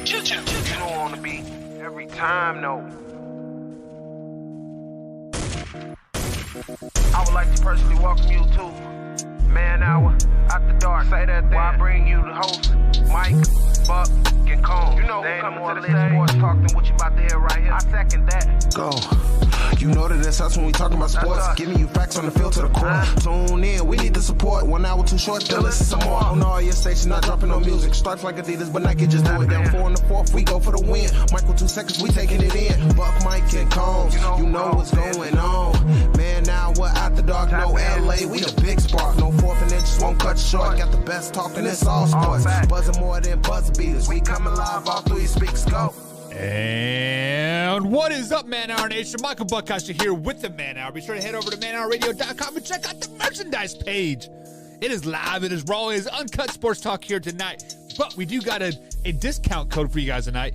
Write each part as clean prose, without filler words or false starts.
You don't want to be every time, no. I would like to personally welcome you to Man Hour After Dark. Say that thing. While I bring you the host, Mike, Buck, and Cone. You know who coming to the stage. Sports talk than what you about to hear right here. I second that. Go. You know that it's us when we talking about sports. Giving you facts on the field to the core. Tune in, we need the support. 1 hour too short, then listen some more. On all your stations, not dropping no music. Stripes like Adidas, but Nike just do it. Down 4 in the 4th, we go for the win. Michael 2 seconds, we taking it in. Buck, Mike, and Combs, you know what's going on. Man, now we're After Dark, no LA, we the big spark. No 4th and inches won't cut short. Got the best talking, it's all sports. Buzzing more than buzz beaters. We coming live all through your speakers, go. And what is up, Man Hour Nation? Michael Buckcaster here with the Man Hour. Be sure to head over to manhourradio.com and check out the merchandise page. It is live, it is raw, it is uncut sports talk here tonight. But we do got a discount code for you guys tonight.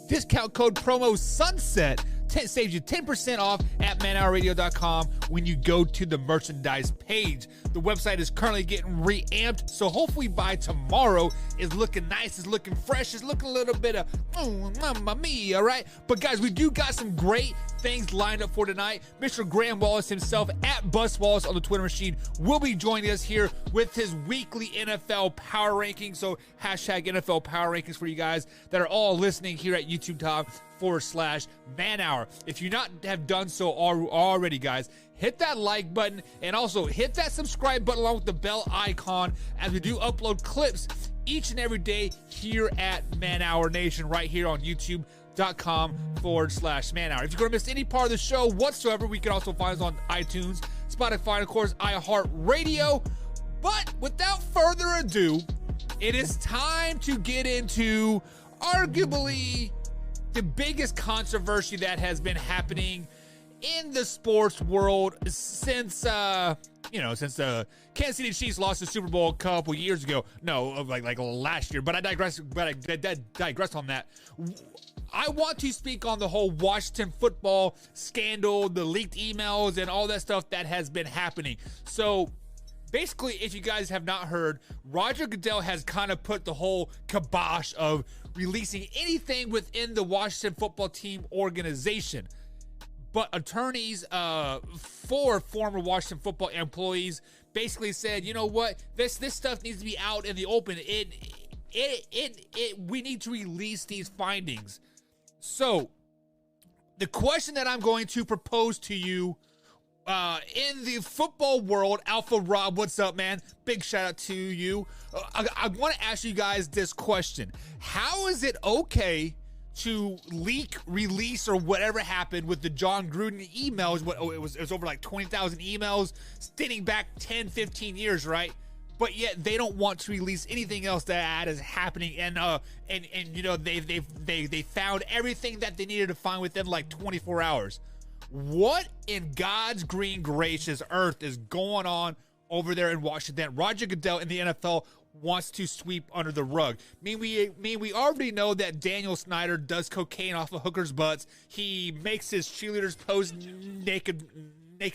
Discount code promo SUNSET saves you 10% off at manhourradio.com when you go to the merchandise page. The website is currently getting reamped, so hopefully by tomorrow it's looking nice, it's looking fresh, it's looking a little bit of mamma mia, all right? But guys, we do got some great things lined up for tonight. Mr. Graham Wallace himself at Bus Wallace on the Twitter machine will be joining us here with his weekly NFL power rankings. So hashtag NFL power rankings for you guys that are all listening here at YouTube.com/Man Hour. If you not have done so already, guys, hit that like button and also hit that subscribe button along with the bell icon as we do upload clips each and every day here at Man Hour Nation right here on YouTube.com/Man Hour. If you're going to miss any part of the show whatsoever, we can also find us on iTunes, Spotify, and of course, iHeartRadio. But without further ado, it is time to get into arguably the biggest controversy that has been happening in the sports world since the Kansas City Chiefs lost the Super Bowl a couple years ago. No, like last year. But I digress on that. I want to speak on the whole Washington football scandal, the leaked emails, and all that stuff that has been happening. So basically, if you guys have not heard, Roger Goodell has kind of put the whole kibosh of releasing anything within the Washington football team organization. But attorneys for former Washington football employees basically said, you know what, this stuff needs to be out in the open. We need to release these findings. So the question that I'm going to propose to you in the football world, Alpha Rob, what's up, man? Big shout out to you. I want to ask you guys this question. How is it okay to leak, release, or whatever happened with the John Gruden emails? It was over like 20,000 emails dating back 10, 15 years, right? But yet they don't want to release anything else that is happening, and you know they found everything that they needed to find within like 24 hours. What in God's green gracious earth is going on over there in Washington? Roger Goodell in the NFL wants to sweep under the rug. We already know that Daniel Snyder does cocaine off of hookers' butts. He makes his cheerleaders pose naked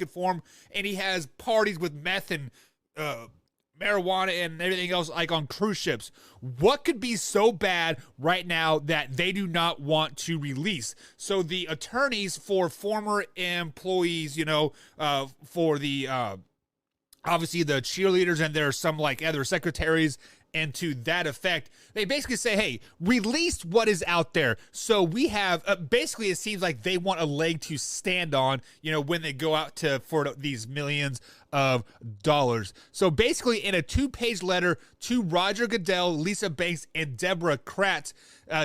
for him, and he has parties with meth and marijuana and everything else like on cruise ships. What could be so bad right now that they do not want to release? So the attorneys for former employees, for the obviously the cheerleaders, and there are some like other secretaries, and to that effect, they basically say, hey, release what is out there. So we have, basically it seems like they want a leg to stand on, when they go out for these millions of dollars. So basically in a 2-page letter to Roger Goodell, Lisa Banks, and Deborah Kratz,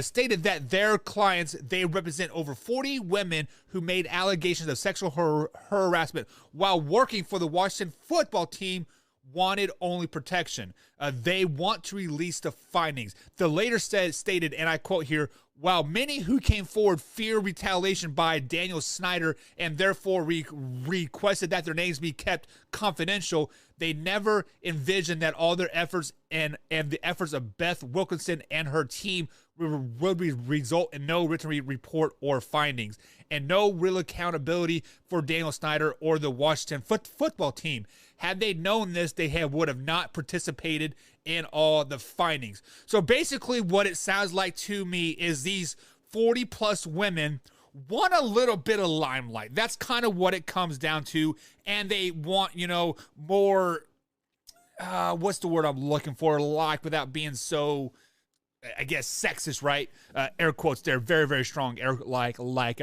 stated that their clients, they represent over 40 women who made allegations of sexual harassment while working for the Washington football team, wanted only protection. They want to release the findings. The later stated, and I quote here, while many who came forward fear retaliation by Daniel Snyder and therefore requested that their names be kept confidential, they never envisioned that all their efforts and the efforts of Beth Wilkinson and her team would result in no written report or findings, and no real accountability for Daniel Snyder or the Washington football team. Had they known this, they would have not participated in all the findings. So basically what it sounds like to me is these 40-plus women want a little bit of limelight. That's kind of what it comes down to. And they want, more, what's the word I'm looking for, like, without being so, I guess, sexist, right? Air quotes. They're very, very strong, air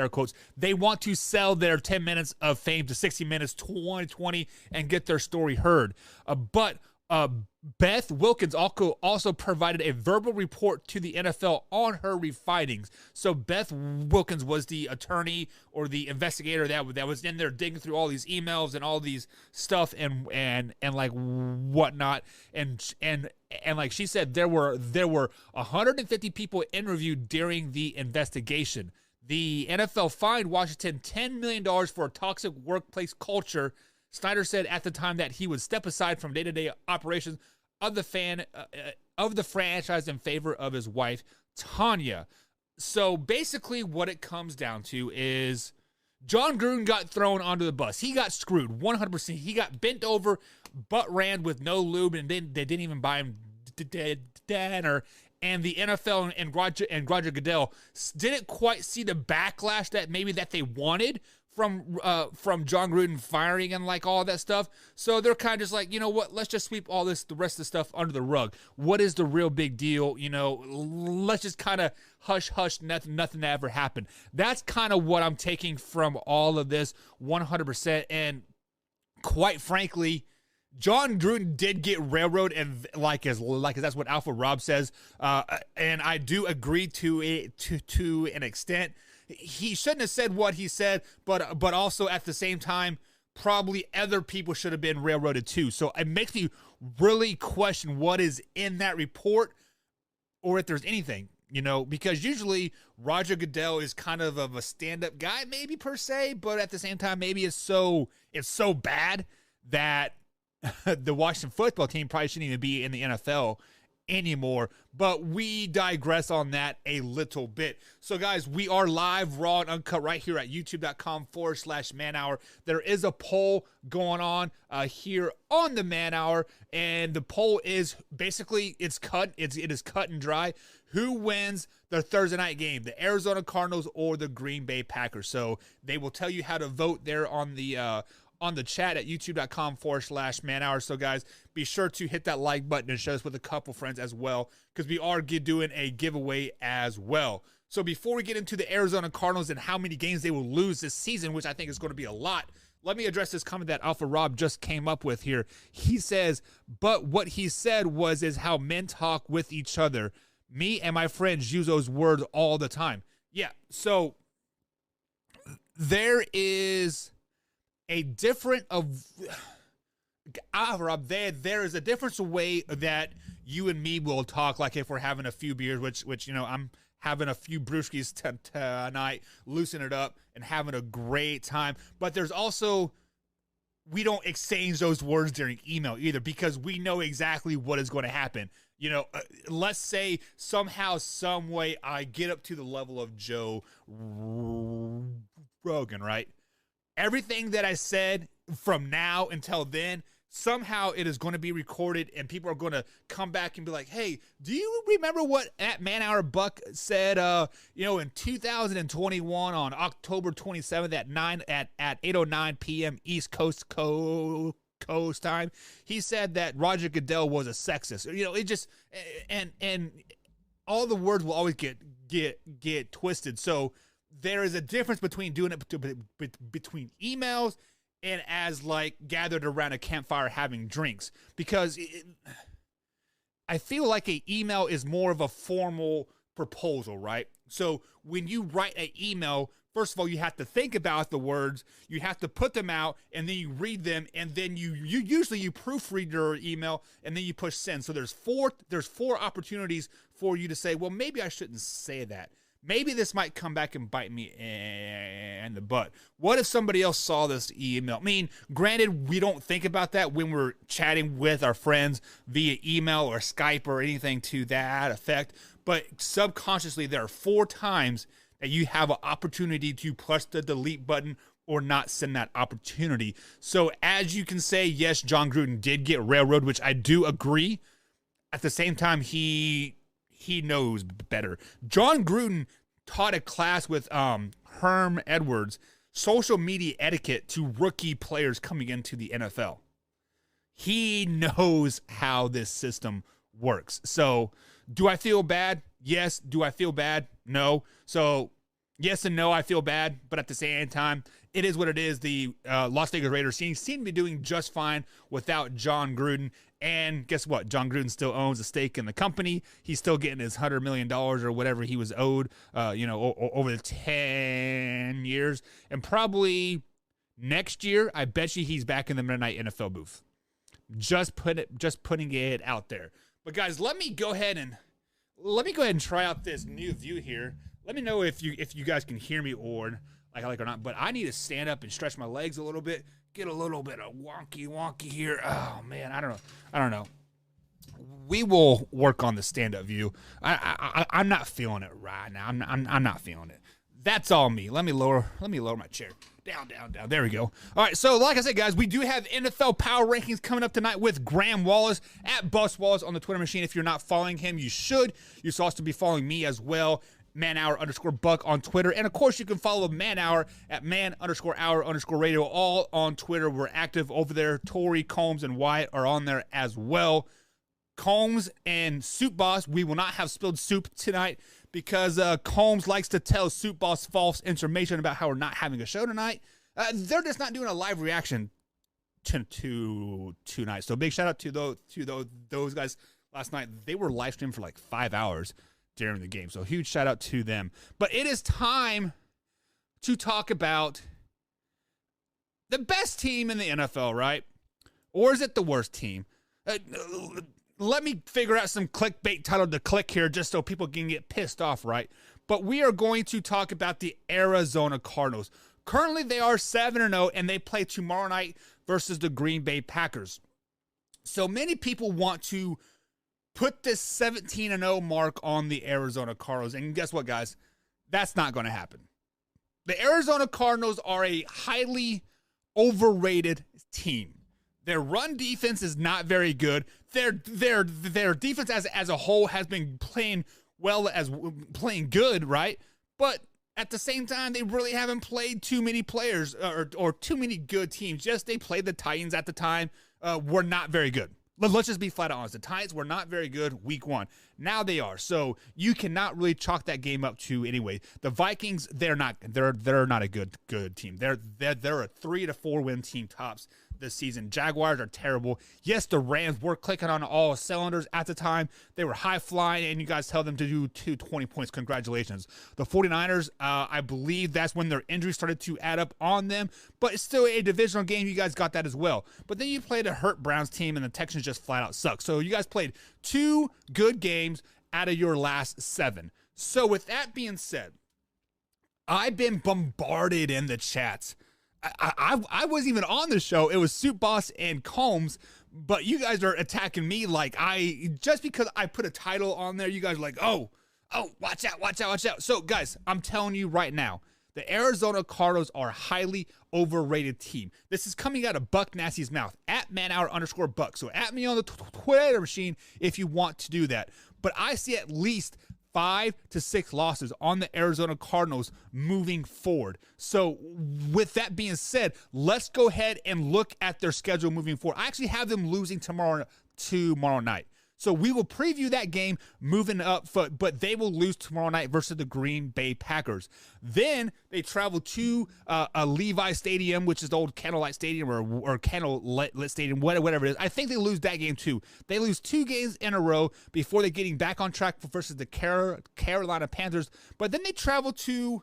quotes. They want to sell their 10 minutes of fame to 60 Minutes 2020 and get their story heard. But Beth Wilkins also provided a verbal report to the NFL on her findings. So Beth Wilkins was the attorney or the investigator that was in there digging through all these emails and all these stuff and like whatnot. And like she said, there were 150 people interviewed during the investigation. The NFL fined Washington $10 million for a toxic workplace culture. Snyder said at the time that he would step aside from day-to-day operations of the franchise in favor of his wife, Tanya. So basically what it comes down to is John Gruden got thrown onto the bus. He got screwed 100%. He got bent over, butt ran with no lube, and then they didn't even buy him dinner. And the NFL and Roger Goodell didn't quite see the backlash that they wanted from John Gruden firing and like all that stuff. So they're kind of just like, you know what, let's just sweep all the rest of the stuff under the rug. What is the real big deal? Let's just kind of hush, nothing ever happened. That's kind of what I'm taking from all of this 100%. And quite frankly, John Gruden did get railroaded, and like that's what Alpha Rob says. And I do agree to it to an extent. He shouldn't have said what he said, but also at the same time, probably other people should have been railroaded too. So it makes me really question what is in that report, or if there's anything, because usually Roger Goodell is kind of a stand-up guy, maybe per se, but at the same time, maybe it's so bad that the Washington football team probably shouldn't even be in the NFL anymore. But we digress on that a little bit. So guys, we are live, raw and uncut right here at youtube.com/Man Hour. There is a poll going on here on the Man Hour, and the poll is basically it is cut and dry. Who wins the Thursday night game, the Arizona Cardinals or the Green Bay Packers? So they will tell you how to vote there on the chat at youtube.com/Man Hour. So guys, be sure to hit that like button and share this with a couple friends as well, because we are doing a giveaway as well. So before we get into the Arizona Cardinals and how many games they will lose this season, which I think is going to be a lot, let me address this comment that Alpha Rob just came up with here. He says, but what he said is how men talk with each other. Me and my friends use those words all the time. Yeah, so there is a different there is a difference way that you and me will talk, like if we're having a few beers, which I'm having a few brewskis tonight, loosen it up and having a great time. But there's also, we don't exchange those words during email either, because we know exactly what is going to happen. Let's say somehow, some way I get up to the level of Joe Rogan, right? Everything that I said from now until then, somehow it is going to be recorded, and people are going to come back and be like, hey, do you remember what at Man Hour Buck said, in 2021 on October 27th at 8:09 p.m. East Coast time? He said that Roger Goodell was a sexist. It just, and all the words will always get twisted. So there is a difference between doing it between emails and as like gathered around a campfire having drinks, because I feel like an email is more of a formal proposal, right? So when you write an email, first of all, you have to think about the words, you have to put them out, and then you read them, and then you usually proofread your email, and then you push send. So there's four opportunities for you to say, well, maybe I shouldn't say that. maybe this might come back and bite me in the butt. What if somebody else saw this email? I mean, granted, we don't think about that when we're chatting with our friends via email or Skype or anything to that effect, but subconsciously, there are 4 times that you have an opportunity to press the delete button or not send that opportunity. So as you can say, yes, John Gruden did get railroaded, which I do agree. At the same time, he knows better. John Gruden taught a class with Herm Edwards, social media etiquette to rookie players coming into the NFL. He knows how this system works. So do I feel bad? Yes. Do I feel bad? No. So yes and no, I feel bad, but at the same time, it is what it is. The Las Vegas Raiders seem to be doing just fine without John Gruden. And guess what? John Gruden still owns a stake in the company. He's still getting his $100 million or whatever he was owed, over the 10 years. And probably next year, I bet you he's back in the Monday Night NFL booth. Just putting it out there. But guys, let me go ahead and try out this new view here. Let me know if you guys can hear me or like or not. But I need to stand up and stretch my legs a little bit. Get a little bit of wonky here. Oh man, I don't know. We will work on the stand-up view. I'm not feeling it right now. I'm not feeling it. That's all me. Let me lower my chair. Down. There we go. All right, so like I said, guys, we do have NFL Power Rankings coming up tonight with Graham Wallace at Bus Wallace on the Twitter machine. If you're not following him, you should. You're supposed to be following me as well. _Buck on Twitter. And of course, you can follow Man Hour at man_hour_radio, all on Twitter. We're active over there. Tori, Combs, and Wyatt are on there as well. Combs and Soup Boss, we will not have spilled soup tonight because Combs likes to tell Soup Boss false information about how we're not having a show tonight. They're just not doing a live reaction to tonight. So big shout out to those guys last night. They were live streamed for like 5 hours during the game. So huge shout out to them. But it is time to talk about the best team in the NFL, right? Or is it the worst team? Let me figure out some clickbait title to click here just so people can get pissed off, right? But we are going to talk about the Arizona Cardinals. Currently, they are 7-0, and they play tomorrow night versus the Green Bay Packers. So many people want to put this 17-0 mark on the Arizona Cardinals. And guess what, guys? That's not going to happen. The Arizona Cardinals are a highly overrated team. Their run defense is not very good. Their defense as a whole has been playing good, right? But at the same time, they really haven't played too many players or too many good teams. Yes, they played the Titans at the time. Were not very good. Let's just be flat out honest. The Titans were not very good week 1. Now they are. So you cannot really chalk that game up to anyway. The Vikings, they're not a good team. They're a 3 to 4 win team tops this season. Jaguars are terrible. Yes, the Rams were clicking on all cylinders at the time. They were high flying, and you guys tell them to do 220 points. Congratulations. The 49ers, I believe that's when their injuries started to add up on them, but it's still a divisional game. You guys got that as well. But then you played a hurt Browns team, and the Texans just flat out suck. So you guys played 2 good games out of your last 7. So with that being said, I've been bombarded in the chats. I wasn't even on the show. It was Soup Boss and Combs, but you guys are attacking me like just because I put a title on there, you guys are like, oh, watch out. So guys, I'm telling you right now, the Arizona Cardinals are a highly overrated team. This is coming out of Buck Nasty's mouth at manhour_Buck. So at me on the Twitter machine if you want to do that. But I see at least 5 to 6 losses on the Arizona Cardinals moving forward. So with that being said, let's go ahead and look at their schedule moving forward. I actually have them losing tomorrow night. So we will preview that game moving up, but they will lose tomorrow night versus the Green Bay Packers. Then they travel to a Levi Stadium, which is the old Candlelight Stadium or Candlelit Stadium, whatever it is. I think they lose that game too. They lose 2 games in a row before they're getting back on track versus the Carolina Panthers. But then they travel to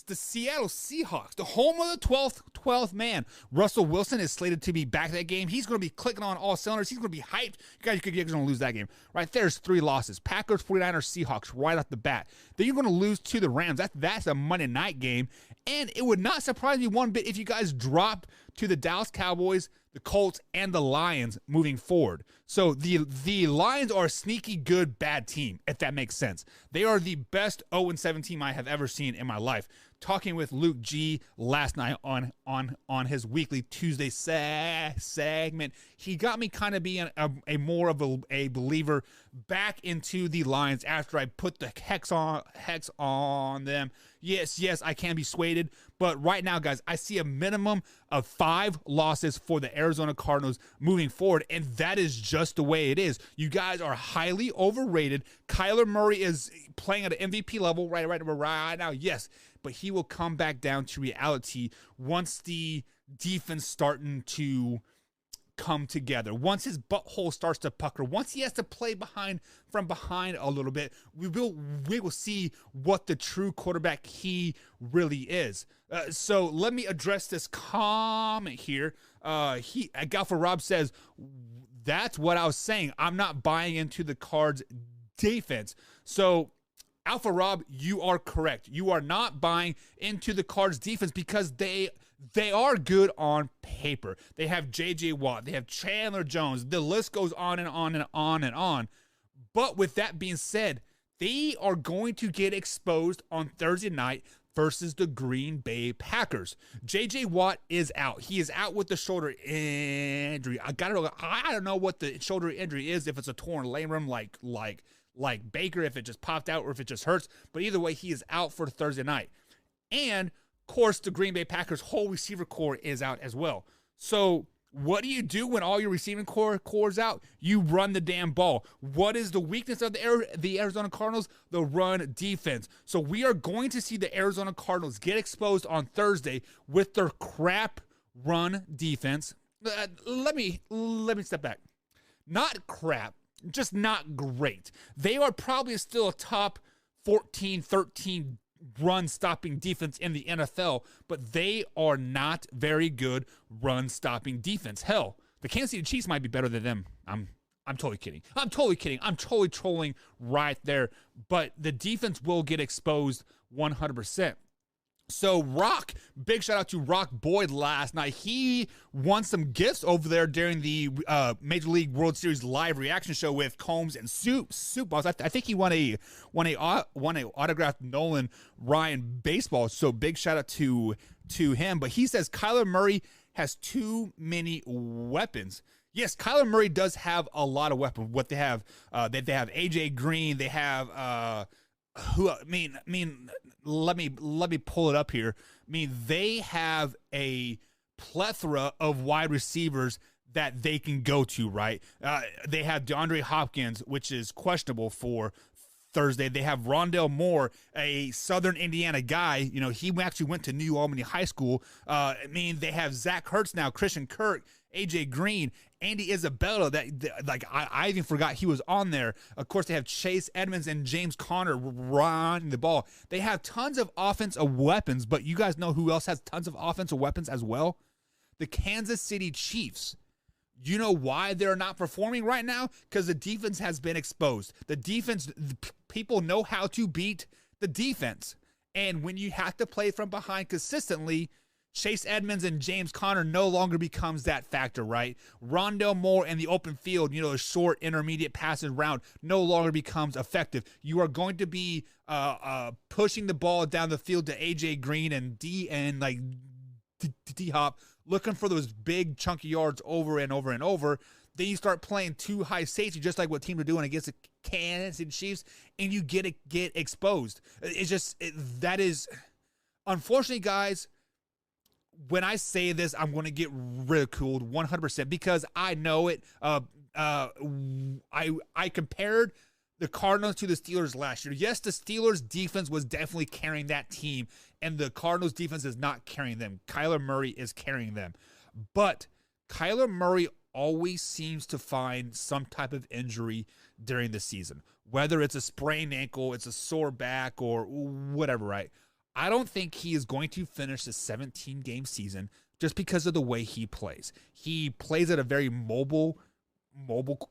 the Seattle Seahawks, the home of the 12th man. Russell Wilson is slated to be back that game. He's going to be clicking on all cylinders. He's going to be hyped. You guys are going to lose that game. Right there's 3 losses. Packers, 49ers, Seahawks right off the bat. Then you're going to lose to the Rams. That's a Monday night game. And it would not surprise me one bit if you guys dropped to the Dallas Cowboys, the Colts, and the Lions moving forward. So the Lions are a sneaky good bad team, if that makes sense. They are the best 0-7 team I have ever seen in my life. Talking with Luke G last night on his weekly Tuesday segment, he got me kind of being a more of a believer back into the Lions after I put the hex on them. Yes, I can be swayed, but right now, guys, I see a minimum of 5 losses for the Arizona Cardinals moving forward, and that is just the way it is. You guys are highly overrated. Kyler Murray is playing at an MVP level right now, yes, but he will come back down to reality once the defense starting to come together. Once his butthole starts to pucker, once he has to play from behind a little bit, we will see what the true quarterback he really is. So let me address this comment here. Alpha Rob says, that's what I was saying. I'm not buying into the Cards defense. So Alpha Rob, you are correct. You are not buying into the Cards defense because they are good on paper. They have J.J. Watt. They have Chandler Jones. The list goes on and on and on and on. But with that being said, they are going to get exposed on Thursday night versus the Green Bay Packers. J.J. Watt is out. He is out with the shoulder injury. I don't know what the shoulder injury is, if it's a torn labrum like Baker, if it just popped out or if it just hurts. But either way, he is out for Thursday night. And of course, the Green Bay Packers' whole receiver core is out as well. So what do you do when all your receiving core is out? You run the damn ball. What is the weakness of the Arizona Cardinals? The run defense. So we are going to see the Arizona Cardinals get exposed on Thursday with their crap run defense. Let me step back. Not crap, just not great. They are probably still a top 14, 13 run-stopping defense in the NFL, but they are not very good run-stopping defense. Hell, the Kansas City Chiefs might be better than them. I'm totally kidding. I'm totally trolling right there, but the defense will get exposed 100%. So Rock, big shout out to Rock Boyd last night. He won some gifts over there during the Major League World Series live reaction show with Combs and Soup Balls. I think he won a autographed Nolan Ryan baseball. So big shout out to him. But he says Kyler Murray has too many weapons. Yes, Kyler Murray does have a lot of weapons. What they have, they have AJ Green. They have let me pull it up here. They have a plethora of wide receivers that they can go to, right? They have DeAndre Hopkins, which is questionable for Thursday. They have Rondale Moore, a Southern Indiana guy. You know, he actually went to New Albany High School. They have Zach Ertz now, Christian Kirk, AJ Green, Andy Isabella. I even forgot he was on there. Of course, they have Chase Edmonds and James Conner running the ball. They have tons of offensive weapons, but you guys know who else has tons of offensive weapons as well? The Kansas City Chiefs. You know why they're not performing right now? Because the defense has been exposed. The defense, people know how to beat the defense. And when you have to play from behind consistently, Chase Edmonds and James Conner no longer becomes that factor, right? Rondale Moore in the open field, a short intermediate passes round no longer becomes effective. You are going to be pushing the ball down the field to AJ Green and D-Hop, looking for those big chunky yards over and over and over. Then you start playing too high safety, just like what teams are doing against the Kansas City Chiefs, and you get exposed. That is, unfortunately, guys, when I say this, I'm going to get ridiculed 100% because I know it. I compared the Cardinals to the Steelers last year. Yes, the Steelers defense was definitely carrying that team, and the Cardinals defense is not carrying them. Kyler Murray is carrying them. But Kyler Murray always seems to find some type of injury during the season, whether it's a sprained ankle, it's a sore back, or whatever, right? I don't think he is going to finish the 17-game season just because of the way he plays. He plays at a very mobile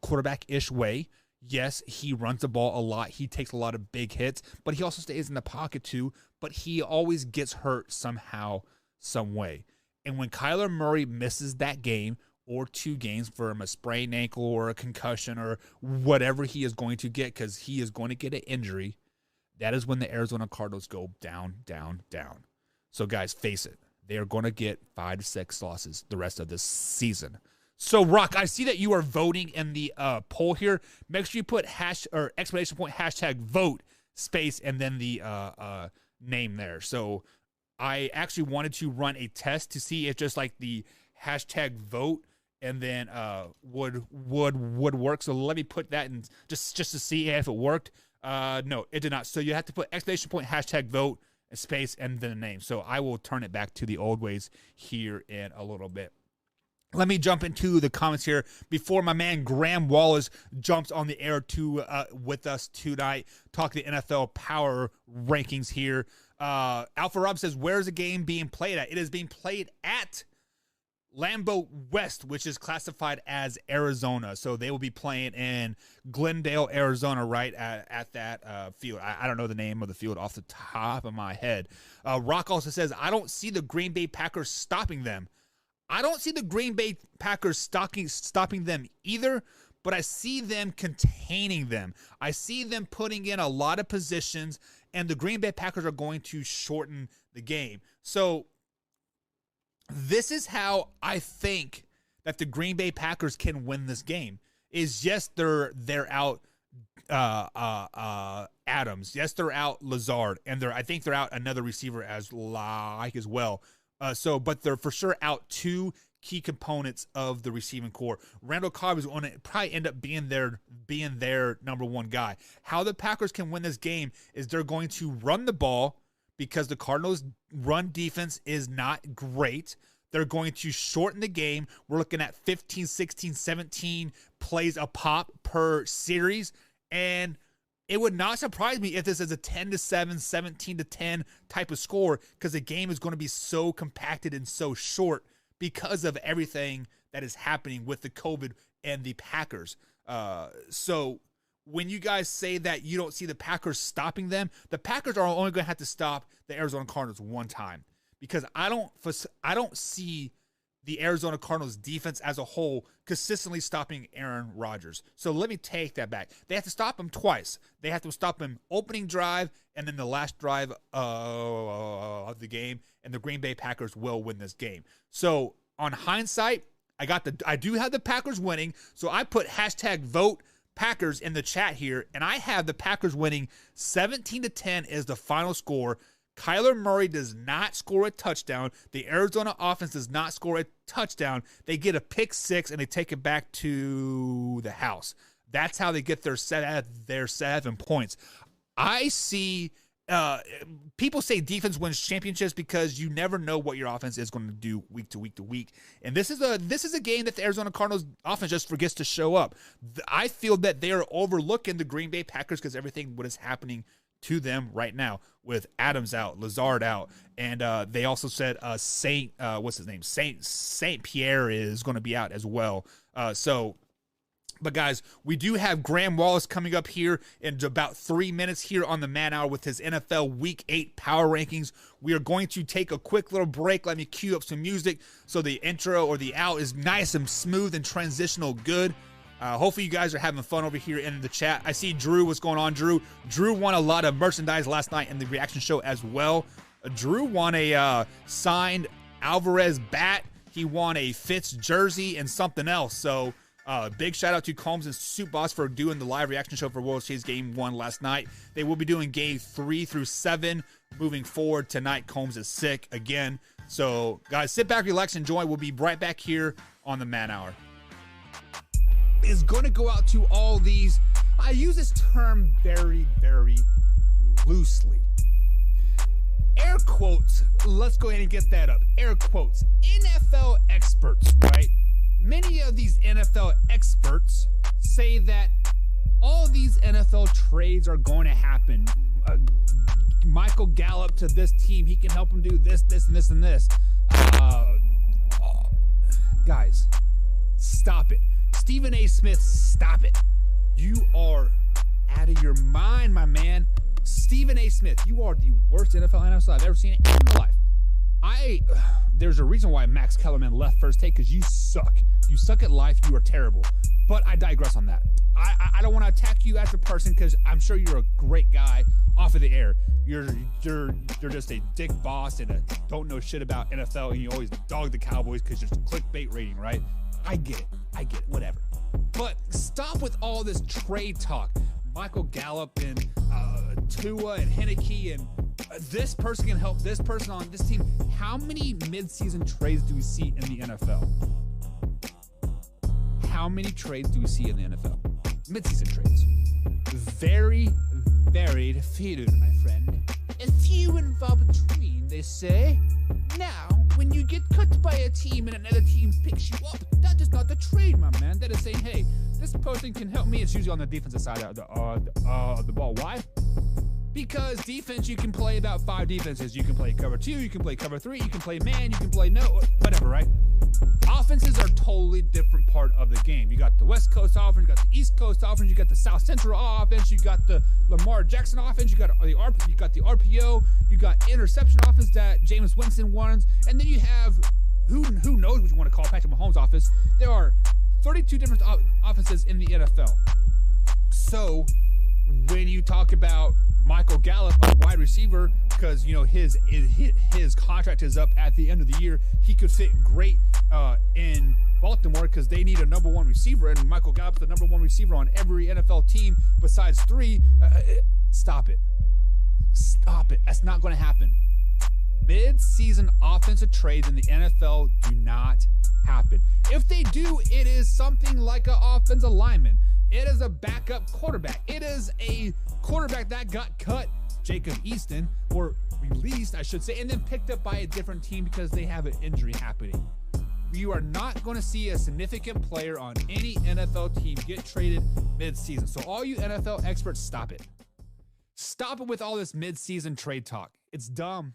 quarterback-ish way. Yes, he runs the ball a lot. He takes a lot of big hits, but he also stays in the pocket too. But he always gets hurt somehow, some way. And when Kyler Murray misses that game or 2 games from a sprained ankle or a concussion or whatever he is going to get, because he is going to get an injury, that is when the Arizona Cardinals go down, down, down. So, guys, face it. They are going to get 5 to 6 losses the rest of this season. So, Rock, I see that you are voting in the poll here. Make sure you put !hashtag vote space and then the name there. So, I actually wanted to run a test to see if just like the hashtag vote and then would work. So let me put that in just to see if it worked. No, it did not. So you have to put ! hashtag vote and space and then the name. So I will turn it back to the old ways here in a little bit. Let me jump into the comments here before my man Graham Wallace jumps on the air with us tonight, talking the NFL power rankings here. Alpha Rob says, where's the game being played at? It is being played at Lambeau West, which is classified as Arizona. So they will be playing in Glendale, Arizona, right at that field. I don't know the name of the field off the top of my head. Rock also says, I don't see the Green Bay Packers stopping them. I don't see the Green Bay Packers stopping them either, but I see them containing them. I see them putting in a lot of positions, and the Green Bay Packers are going to shorten the game. So this is how I think that the Green Bay Packers can win this game. Is yes, they're out Adams. Yes, they're out Lazard, and I think they're out another receiver as well. But they're for sure out 2 key components of the receiving core. Randall Cobb is going to probably end up being their number 1 guy. How the Packers can win this game is they're going to run the ball because the Cardinals' run defense is not great. They're going to shorten the game. We're looking at 15, 16, 17 plays a pop per series, and it would not surprise me if this is a 10-7, 17-10 type of score, because the game is going to be so compacted and so short because of everything that is happening with the COVID and the Packers. So when you guys say that you don't see the Packers stopping them, the Packers are only going to have to stop the Arizona Cardinals one time, because I don't see the Arizona Cardinals defense as a whole consistently stopping Aaron Rodgers. So let me take that back. They have to stop him twice. They have to stop him opening drive and then the last drive of the game, and the Green Bay Packers will win this game. So on hindsight, I do have the Packers winning. So I put hashtag vote Packers in the chat here, and I have the Packers winning 17-10 is the final score. Kyler Murray does not score a touchdown. The Arizona offense does not score a touchdown. They get a pick 6 and they take it back to the house. That's how they get their 7 points. I see people say defense wins championships because you never know what your offense is going to do week to week to week. And this is a game that the Arizona Cardinals offense just forgets to show up. I feel that they are overlooking the Green Bay Packers because everything what is happening to them right now with Adams out, Lazard out, and they also said Saint Pierre is going to be out as well. But guys, we do have Graham Wallace coming up here in about 3 minutes here on the Man Hour with his NFL Week 8 power rankings. We are going to take a quick little break. Let me cue up some music so the intro or the out is nice and smooth and transitional good. Hopefully you guys are having fun over here in the chat. I see Drew. What's going on, Drew? Drew won a lot of merchandise last night in the reaction show as well. Drew won a signed Alvarez bat. He won a Fitz jersey and something else. So big shout out to Combs and Soup Boss for doing the live reaction show for World Series Game 1 last night. They will be doing Game 3 through 7 moving forward tonight. Combs is sick again. So guys, sit back, relax, enjoy. We'll be right back here on the Man Hour. Is going to go out to all these, I use this term very, very loosely. Air quotes, let's go ahead and get that up. Air quotes, NFL experts, right? Many of these NFL experts say that all these NFL trades are going to happen Michael Gallup to this team. He can help him do this, this, and this, and this. Guys, stop it. Stephen A. Smith, stop it. You are out of your mind, my man. Stephen A. Smith, you are the worst NFL analyst I've ever seen in my life. There's a reason why Max Kellerman left First Take, because you suck. You suck at life. You are terrible. But I digress on that. I don't want to attack you as a person, because I'm sure you're a great guy off of the air. You're just a dick boss and don't know shit about NFL, and you always dog the Cowboys because you're clickbait rating, right? I get it. Whatever. But stop with all this trade talk. Michael Gallup and Tua and Heineke and this person can help this person on this team. How many midseason trades do we see in the NFL? How many trades do we see in the NFL? Midseason trades. Very, very few, my friend. A few and far between, they say. Now, when you get cut by a team and another team picks you up, that is not a trade, my man. That is saying, hey, this person can help me. It's usually on the defensive side of the ball. Why? Because defense, you can play about 5 defenses. You can play cover 2, you can play cover 3, you can play man, you can play no, whatever, right? Offenses are totally different part of the game. You got the West Coast offense, you got the East Coast offense, you got the South Central offense, you got the Lamar Jackson offense, you got the RPO, you got interception offense that Jameis Winston runs, and then you have who knows what you want to call Patrick Mahomes' offense. There are 32 different offenses in the NFL. So when you talk about Michael Gallup, a wide receiver, because his contract is up at the end of the year, he could fit great in Baltimore because they need a number 1 receiver, and Michael Gallup's the number 1 receiver on every NFL team besides 3. Stop it. That's not going to happen. Mid-season offensive trades in the NFL do not happen. If they do, it is something like an offensive lineman. It is a backup quarterback. It is a quarterback that got cut, Jacob Easton, or released, I should say, and then picked up by a different team because they have an injury happening. You are not going to see a significant player on any NFL team get traded mid-season. So all you NFL experts, stop it. Stop it with all this mid-season trade talk. It's dumb.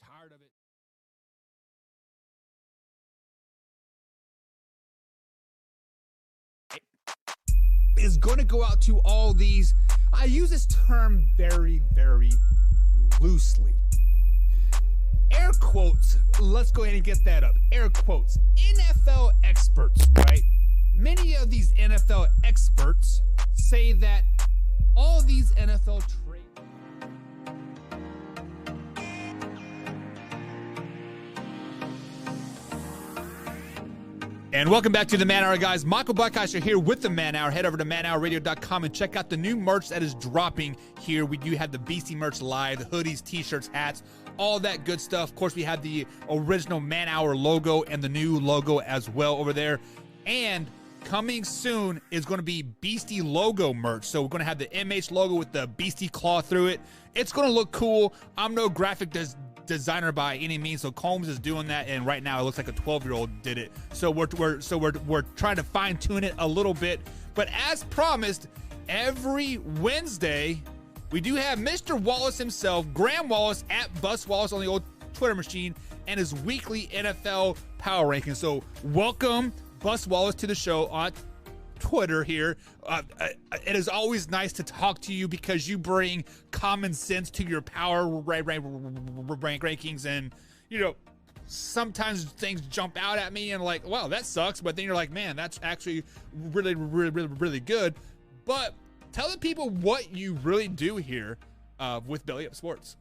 Tired of it. Is going to go out to all these. I use this term very, very loosely. Air quotes. Let's go ahead and get that up. Air quotes. NFL experts, right? Many of these NFL experts say that all these NFL trades. And welcome back to the Man Hour, guys. Michael Buckheiser here with the Man Hour. Head over to manhourradio.com and check out the new merch that is dropping here. We do have the Beastie merch live, the hoodies, t-shirts, hats, all that good stuff. Of course, we have the original Man Hour logo and the new logo as well over there. And coming soon is going to be Beastie logo merch. So we're going to have the MH logo with the Beastie claw through it. It's going to look cool. I'm no graphic designer by any means, so Combs is doing that, and right now it looks like a 12-year-old did it. So we're trying to fine-tune it a little bit. But as promised, every Wednesday we do have Mr. Wallace himself, Graham Wallace at Bus Wallace on the old Twitter machine, and his weekly NFL power ranking. So welcome Bus Wallace to the show on Twitter here. It is always nice to talk to you because you bring common sense to your power rank rankings, and sometimes things jump out at me and like, wow, that sucks, but then you're like, man, that's actually really good. But tell the people what you really do here with Belly Up Sports.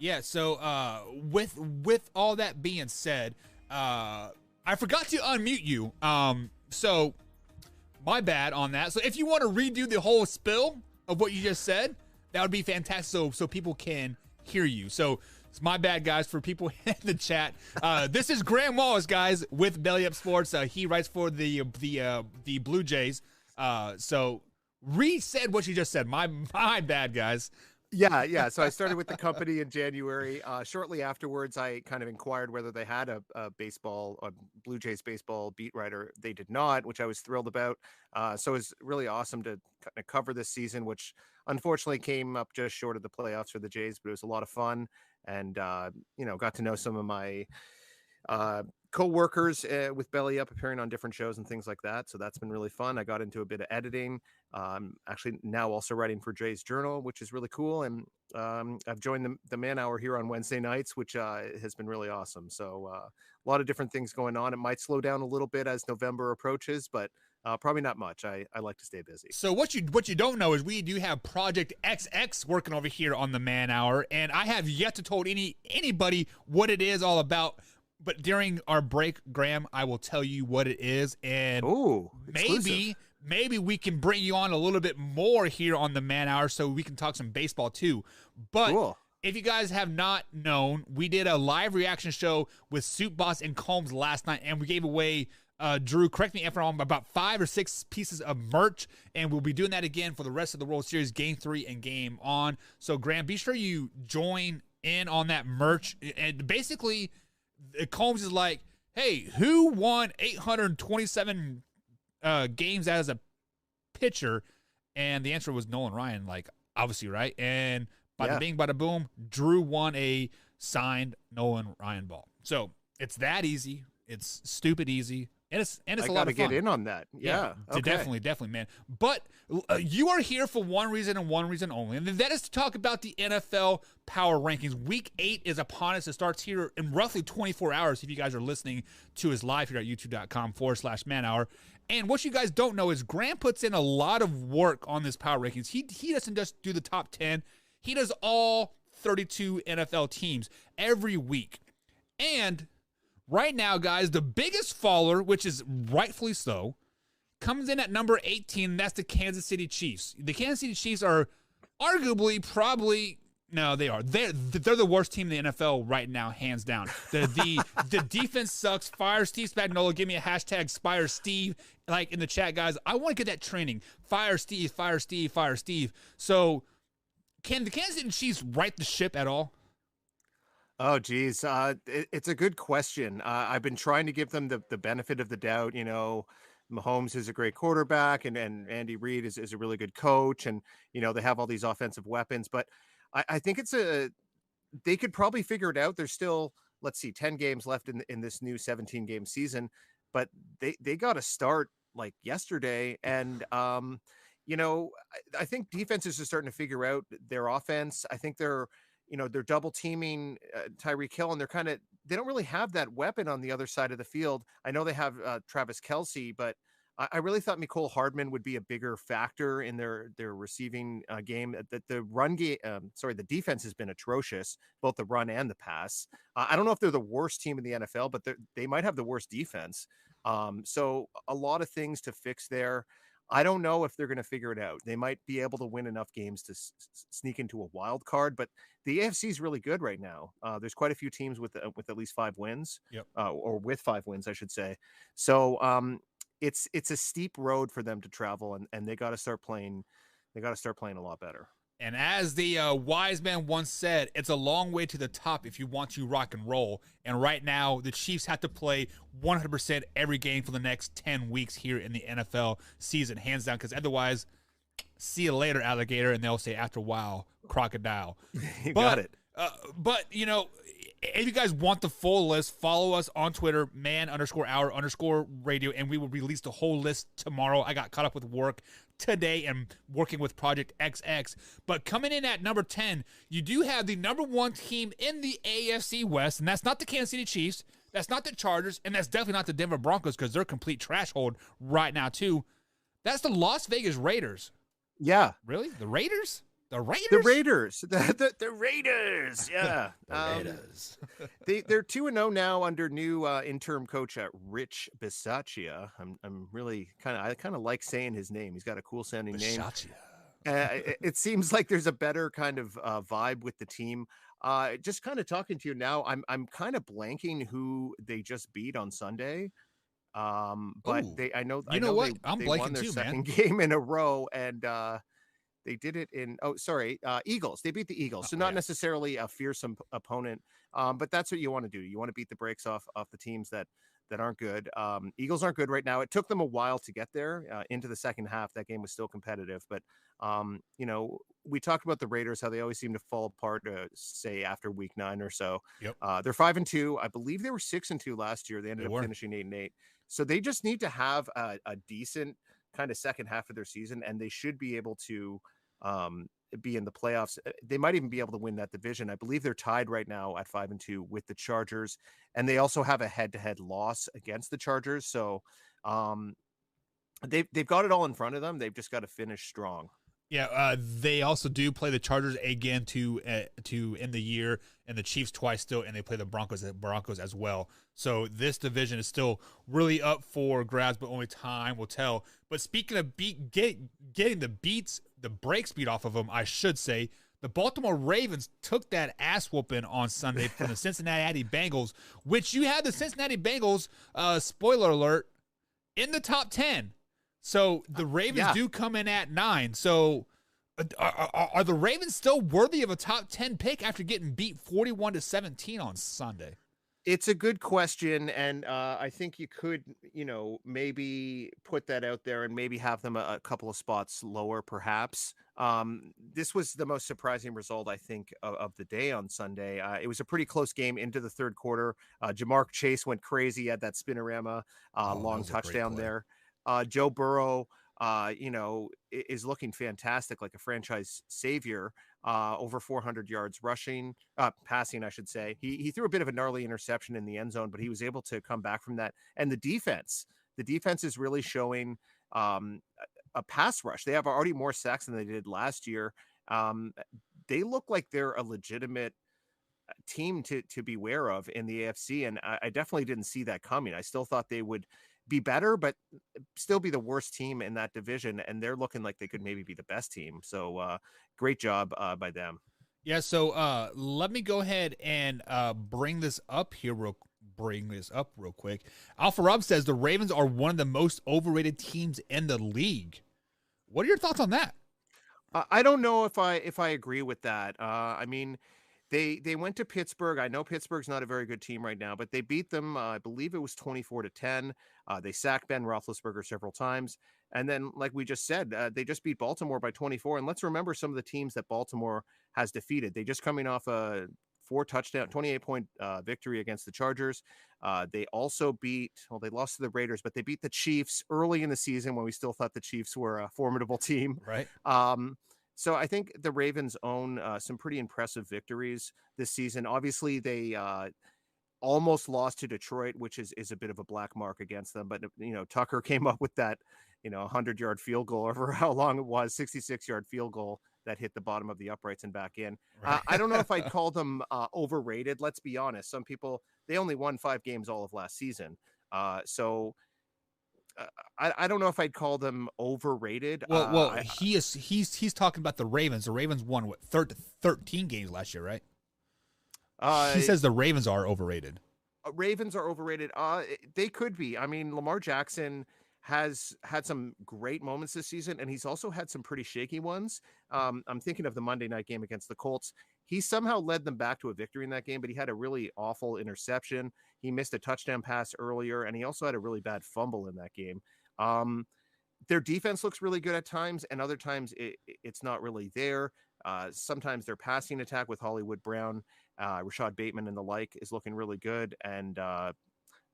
Yeah, so with all that being said, I forgot to unmute you. So my bad on that. So if you want to redo the whole spill of what you just said, that would be fantastic so people can hear you. So it's my bad, guys, for people in the chat. This is Graham Wallace, guys, with Belly Up Sports. He writes for the Blue Jays. So re-said what you just said. My bad, guys. Yeah. So I started with the company in January. Shortly afterwards, I kind of inquired whether they had a Blue Jays baseball beat writer. They did not, which I was thrilled about. So it was really awesome to kind of cover this season, which unfortunately came up just short of the playoffs for the Jays, but it was a lot of fun. And, got to know some of my co-workers with Belly Up, appearing on different shows and things like that. So that's been really fun. I got into a bit of editing. Actually now also writing for Jay's Journal, which is really cool. And I've joined the Man Hour here on Wednesday nights, which has been really awesome. So a lot of different things going on. It might slow down a little bit as November approaches, but probably not much. I like to stay busy. So what you don't know is we do have Project XX working over here on the Man Hour, and I have yet to told anybody what it is all about. But during our break, Graham, I will tell you what it is, and maybe we can bring you on a little bit more here on the Man Hour so we can talk some baseball too. But cool. If you guys have not known, we did a live reaction show with Soup Boss and Combs last night, and we gave away, Drew, correct me if I'm wrong, about 5 or 6 pieces of merch, and we'll be doing that again for the rest of the World Series, Game 3 and Game On. So, Graham, be sure you join in on that merch. And basically, Combs is like, hey, who won 827 games as a pitcher? And the answer was Nolan Ryan, like, obviously, right? And bada bing, bada boom, Drew won a signed Nolan Ryan ball. So it's that easy. It's stupid easy. And it's a lot of fun. I got to get in on that. Yeah. Okay. Definitely, man. But you are here for one reason and one reason only, and that is to talk about the NFL Power Rankings. Week 8 is upon us. It starts here in roughly 24 hours if you guys are listening to us live here at youtube.com/manhour. And what you guys don't know is Graham puts in a lot of work on this Power Rankings. He doesn't just do the top 10. He does all 32 NFL teams every week. And right now, guys, the biggest faller, which is rightfully so, comes in at number 18, and that's the Kansas City Chiefs. The Kansas City Chiefs are arguably they're the worst team in the NFL right now, hands down. The defense sucks. Fire Steve Spagnuolo. Give me a hashtag Spire Steve, like in the chat, guys. I want to get that trending. Fire Steve, Fire Steve, Fire Steve. So can the Kansas City Chiefs right the ship at all? Oh, geez. It's a good question. I've been trying to give them the benefit of the doubt. Mahomes is a great quarterback, and Andy Reid is a really good coach. And, they have all these offensive weapons. But I think they could probably figure it out. There's still, 10 games left in this new 17-game season. But they got to start like yesterday. And, I think defenses are starting to figure out their offense. I think they're double teaming Tyreek Hill, and they don't really have that weapon on the other side of the field. I know they have Travis Kelce, but I really thought Mecole Hardman would be a bigger factor in their receiving game. The run game, the defense has been atrocious, both the run and the pass. I don't know if they're the worst team in the NFL, but they might have the worst defense. So a lot of things to fix there. I don't know if they're going to figure it out. They might be able to win enough games to sneak into a wild card, but the AFC is really good right now. There's quite a few teams with at least 5 wins, or with 5 wins, I should say. So it's a steep road for them to travel, and they got to start playing. They got to start playing a lot better. And as the wise man once said, it's a long way to the top if you want to rock and roll. And right now, the Chiefs have to play 100% every game for the next 10 weeks here in the NFL season, hands down, because otherwise, see you later, alligator, and they'll say after a while, crocodile. Got it. But, if you guys want the full list, follow us on Twitter, man_hour_radio, and we will release the whole list tomorrow. I got caught up with work today and working with Project XX. But coming in at number 10, you do have the number 1 team in the AFC West, and that's not the Kansas City Chiefs, that's not the Chargers, and that's definitely not the Denver Broncos, because they're complete trash hold right now, too. That's the Las Vegas Raiders. Yeah. Really? The Raiders? The Raiders? The Raiders. The Raiders. Yeah. The Raiders. They're 2-0 now under new interim coach Rich Bisaccia. I'm really I kind of like saying his name. He's got a cool sounding name. It seems like there's a better kind of vibe with the team. Just kind of talking to you now, I'm kind of blanking who they just beat on Sunday. But Ooh. I know what? They won their second game in a row, and they did it in Eagles. They beat the Eagles, so not necessarily a fearsome opponent, but that's what you want to do. You want to beat the brakes off the teams that aren't good. Eagles aren't good right now. It took them a while to get there into the second half. That game was still competitive, but we talked about the Raiders, how they always seem to fall apart, say after week 9 or so. Yep. They're 5-2. I believe they were 6-2 last year. They ended up finishing 8-8. So they just need to have a decent kind of second half of their season, and they should be able to be in the playoffs. They might even be able to win that division. I believe they're tied right now at 5-2 with the Chargers, and they also have a head-to-head loss against the Chargers. So they've got it all in front of them. They've just got to finish strong. Yeah, they also do play the Chargers again to end the year, and the Chiefs twice still, and they play the Broncos as well. So this division is still really up for grabs, but only time will tell. But speaking of getting the brakes beat off of them, I should say, the Baltimore Ravens took that ass whooping on Sunday from the Cincinnati Bengals, which you had the Cincinnati Bengals, spoiler alert, in the top 10. So the Ravens do come in at 9. So are the Ravens still worthy of a top 10 pick after getting beat 41-17 on Sunday? It's a good question, and I think you could, maybe put that out there and maybe have them a couple of spots lower, perhaps. This was the most surprising result, I think, of the day on Sunday. It was a pretty close game into the third quarter. Jamar Chase went crazy at that spinorama long touchdown there. Joe Burrow, is looking fantastic, like a franchise savior. Over 400 yards passing, I should say. He threw a bit of a gnarly interception in the end zone, but he was able to come back from that. And the defense is really showing a pass rush. They have already more sacks than they did last year. They look like they're a legitimate team to beware of in the AFC, and I definitely didn't see that coming. I still thought they would be better, but still be the worst team in that division, and they're looking like they could maybe be the best team. So great job by them. Yeah, so let me go ahead and bring this up real quick. Alpha Rob says the Ravens are one of the most overrated teams in the league. What are your thoughts on that? I don't know if I agree with that. I mean, They went to Pittsburgh. I know Pittsburgh's not a very good team right now, but they beat them. I believe it was 24-10. They sacked Ben Roethlisberger several times. And then, like we just said, they just beat Baltimore by 24. And let's remember some of the teams that Baltimore has defeated. They just coming off a 28-point victory against the Chargers. They also they lost to the Raiders, but they beat the Chiefs early in the season when we still thought the Chiefs were a formidable team. Right. So I think the Ravens own some pretty impressive victories this season. Obviously, they almost lost to Detroit, which is a bit of a black mark against them. But, Tucker came up with that, 100-yard field goal over how long it was, 66-yard field goal that hit the bottom of the uprights and back in. Right. I don't know if I'd call them overrated. Let's be honest. Some people, they only won 5 games all of last season. So I don't know if I'd call them overrated. Well, he's talking about the Ravens. The Ravens won 13 games last year, right? He says the Ravens are overrated. Ravens are overrated. They could be. I mean, Lamar Jackson has had some great moments this season, and he's also had some pretty shaky ones. I'm thinking of the Monday night game against the Colts. He somehow led them back to a victory in that game, but he had a really awful interception. He missed a touchdown pass earlier, and he also had a really bad fumble in that game. Their defense looks really good at times, and other times it's not really there. Sometimes their passing attack with Hollywood Brown, Rashad Bateman, and the like is looking really good, and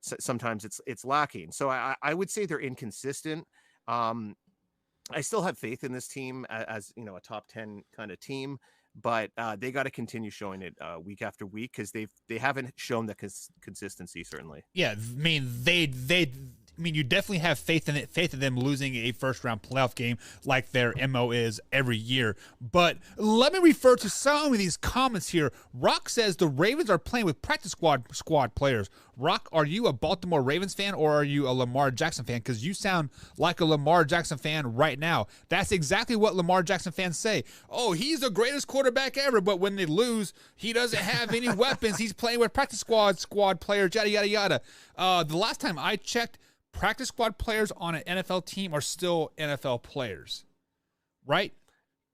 sometimes it's lacking. So I would say they're inconsistent. I still have faith in this team as a top 10 kind of team, but they got to continue showing it week after week because they haven't shown the consistency, certainly. Yeah, I mean mean, you definitely have faith in them losing a first round playoff game like their MO is every year. But let me refer to some of these comments here. Rock says the Ravens are playing with practice squad players. Rock, are you a Baltimore Ravens fan or are you a Lamar Jackson fan? Because you sound like a Lamar Jackson fan right now. That's exactly what Lamar Jackson fans say. Oh, he's the greatest quarterback ever, but when they lose, he doesn't have any weapons. He's playing with practice squad players, yada, yada, yada. The last time I checked, practice squad players on an NFL team are still NFL players, right?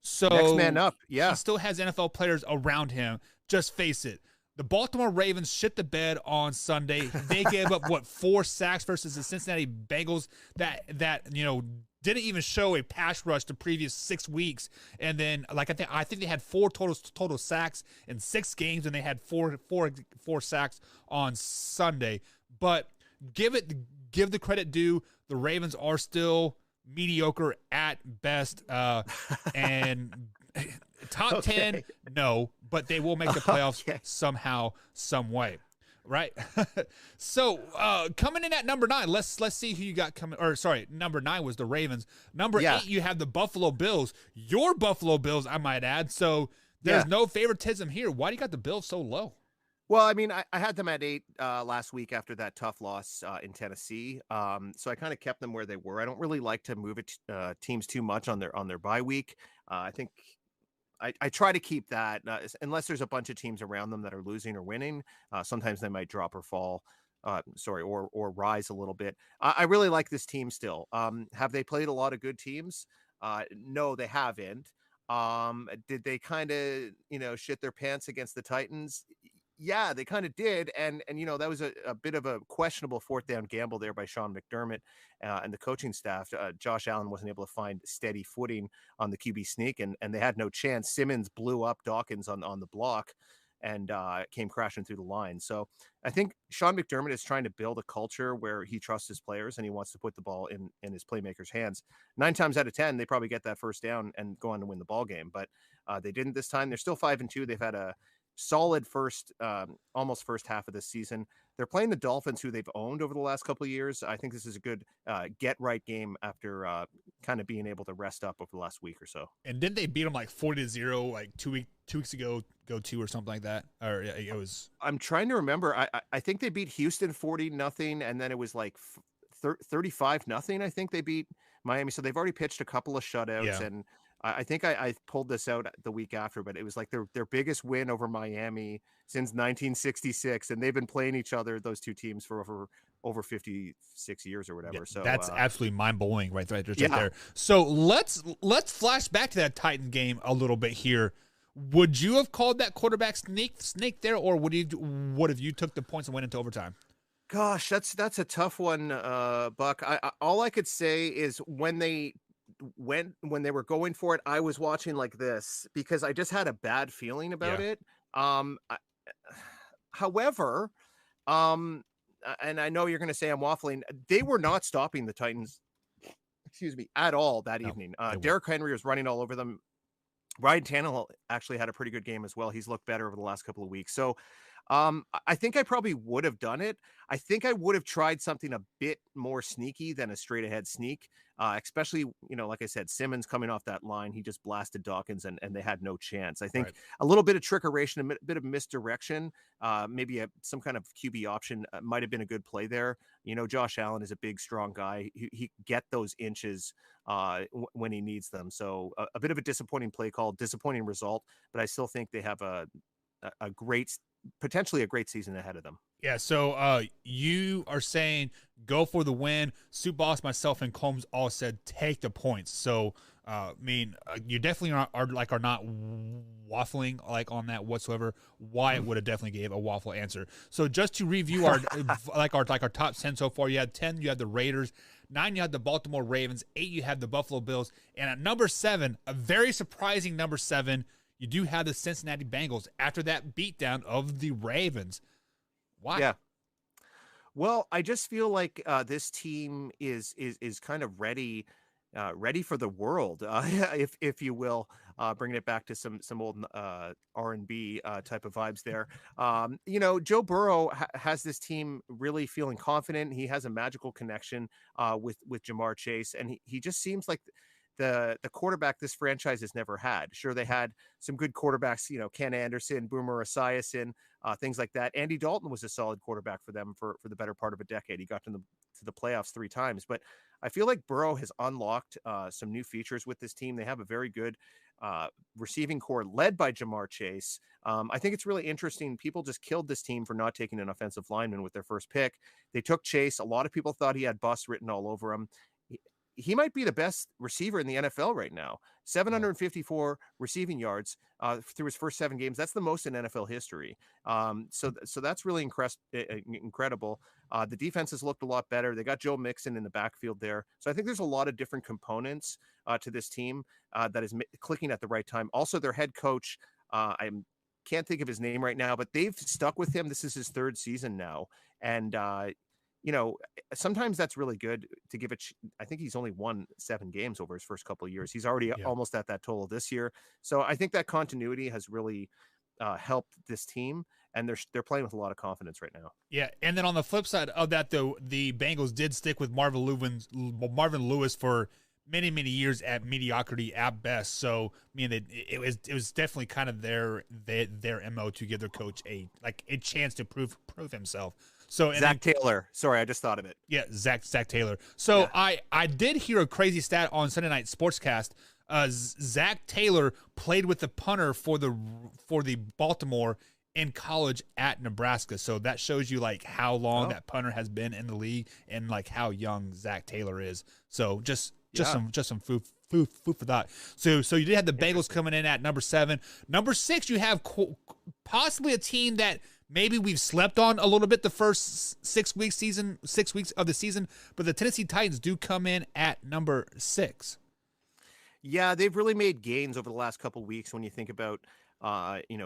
So next man up, yeah. He still has NFL players around him. Just face it. The Baltimore Ravens shit the bed on Sunday. They gave up 4 sacks versus the Cincinnati Bengals that didn't even show a pass rush the previous 6 weeks. And then I think they had 4 total sacks in 6 games, and they had four sacks on Sunday. But give the credit due. The Ravens are still mediocre at best, and top 10, no, but they will make the playoffs somehow, some way, right? So coming in at number 9, let's see who you got coming. Or sorry, number 9 was the Ravens. Number 8, you have the Buffalo Bills. Your Buffalo Bills, I might add. So there's no favoritism here. Why do you got the Bills so low? Well, I mean, I had them at 8 last week after that tough loss in Tennessee. So I kind of kept them where they were. I don't really like to move teams too much on their bye week. I think I try to keep that unless there's a bunch of teams around them that are losing or winning. Sometimes they might drop or fall, or rise a little bit. I really like this team still. Have they played a lot of good teams? No, they haven't. Did they kind of, shit their pants against the Titans? Yeah, they kind of did. And that was a bit of a questionable 4th down gamble there by Sean McDermott and the coaching staff. Josh Allen wasn't able to find steady footing on the QB sneak, and they had no chance. Simmons blew up Dawkins on the block and came crashing through the line. So I think Sean McDermott is trying to build a culture where he trusts his players and he wants to put the ball in his playmakers' hands. 9 times out of 10, they probably get that first down and go on to win the ball game. But they didn't this time. They're still 5-2. They've had a solid almost first half of this season. They're playing the Dolphins, who they've owned over the last couple of years. I think this is a good get right game after kind of being able to rest up over the last week or so. And didn't they beat them like 40-0 like 2 weeks ago, go 2 or something like that? Or it was. I'm trying to remember. I think they beat Houston 40-0, and then it was like 35-0. I think they beat Miami. So they've already pitched a couple of shutouts, and I think I pulled this out the week after, but it was like their biggest win over Miami since 1966, and they've been playing each other, those two teams, for over 56 years or whatever. So that's absolutely mind-blowing right there. So let's flash back to that Titan game a little bit here. Would you have called that quarterback snake there, or would have you took the points and went into overtime? Gosh, that's a tough one, Buck. All I could say is when they were going for it, I was watching like this because I just had a bad feeling about it. However, and I know you're going to say I'm waffling, they were not stopping the Titans, at all that evening. Derrick Henry was running all over them. Ryan Tannehill actually had a pretty good game as well. He's looked better over the last couple of weeks. So I think I probably would have done it. I think I would have tried something a bit more sneaky than a straight ahead sneak, especially, like I said, Simmons coming off that line, he just blasted Dawkins and they had no chance. I think a little bit of trickeration, a bit of misdirection, maybe some kind of QB option might have been a good play there. Josh Allen is a big, strong guy. He get those inches when he needs them. So a bit of a disappointing play call, disappointing result, but I still think they have potentially a great season ahead of them. Yeah, so you are saying go for the win. Soup Boss, myself, and Combs all said take the points. So, you definitely are not waffling like on that whatsoever. Wyatt would have definitely gave a waffle answer. So just to review our top 10 so far, you had 10, you had the Raiders. 9, you had the Baltimore Ravens. 8, you had the Buffalo Bills. And at number 7, a very surprising number 7, you do have the Cincinnati Bengals after that beatdown of the Ravens. Why? Yeah. Well, I just feel like this team is kind of ready for the world, if you will. bringing it back to some old R&B type of vibes there. Joe Burrow has this team really feeling confident. He has a magical connection with Jamar Chase, and he just seems like the quarterback this franchise has never had. Sure, they had some good quarterbacks, Ken Anderson, Boomer Esiason, things like that. Andy Dalton was a solid quarterback for them for the better part of a decade. He got to the playoffs 3 times, but I feel like Burrow has unlocked some new features with this team. They have a very good receiving core led by Jamar Chase. I think it's really interesting. People just killed this team for not taking an offensive lineman with their first pick. They took Chase. A lot of people thought he had bust written all over him. He might be the best receiver in the NFL right now. 754 receiving yards through his first 7 games. That's the most in NFL history. So that's really incredible. The defense has looked a lot better. They got Joe Mixon in the backfield there. So I think there's a lot of different components to this team that is clicking at the right time. Also, their head coach, I can't think of his name right now, but they've stuck with him. This is his 3rd season now. And, sometimes that's really good to give it. I think he's only won 7 games over his first couple of years. He's already almost at that total this year. So I think that continuity has really helped this team, and they're playing with a lot of confidence right now. Yeah, and then on the flip side of that, though, the Bengals did stick with Marvin Lewis for many years at mediocrity at best. So I mean, it was definitely kind of their MO to give their coach a chance to prove himself. So Zach Taylor. Sorry, I just thought of it. Yeah, Zach Taylor. So yeah. I did hear a crazy stat on Sunday Night Sportscast. Zach Taylor played with the punter for the Baltimore in college at Nebraska. So that shows you how long that punter has been in the league and how young Zach Taylor is. So just some food for thought. So you did have the Bengals coming in at number 7. Number 6, you have possibly a team that maybe we've slept on a little bit the first 6 weeks of the season, but the Tennessee Titans do come in at number 6. Yeah, they've really made gains over the last couple of weeks when you think about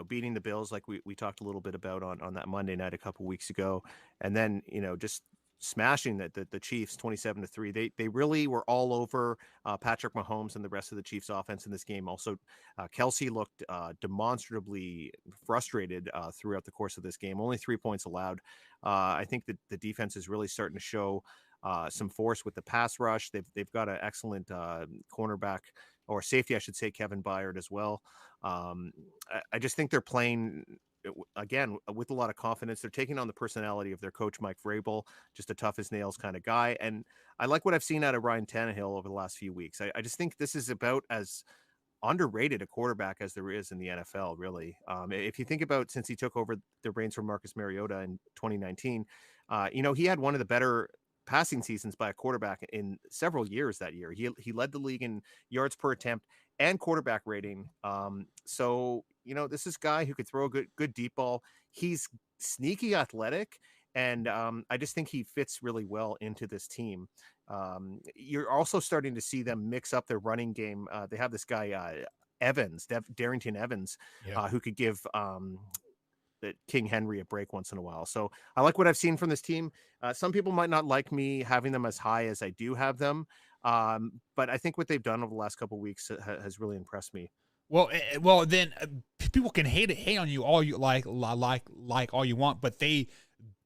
beating the Bills like we talked a little bit about on that Monday night a couple of weeks ago, and then just smashing the Chiefs 27-3. They really were all over Patrick Mahomes and the rest of the Chiefs offense in this game. Also, Kelsey looked demonstrably frustrated throughout the course of this game. Only 3 points allowed. I think that the defense is really starting to show some force with the pass rush. They've got an excellent cornerback or safety, I should say, Kevin Byard as well. I just think they're playing again with a lot of confidence. They're taking on the personality of their coach Mike Vrabel, just a tough as nails kind of guy, and I like what I've seen out of Ryan Tannehill over the last few weeks. I just think this is about as underrated a quarterback as there is in the NFL, really. If you think about since he took over the reins from Marcus Mariota in 2019, he had one of the better passing seasons by a quarterback in several years that year. He led the league in yards per attempt and quarterback rating. So this is a guy who could throw a good deep ball. He's sneaky athletic, and I just think he fits really well into this team. You're also starting to see them mix up their running game. They have this guy Darrington Evans, who could give King Henry a break once in a while. So I like what I've seen from this team. Some people might not like me having them as high as I do have them, but I think what they've done over the last couple of weeks has really impressed me. Well, then people can hate on you all you like all you want, but they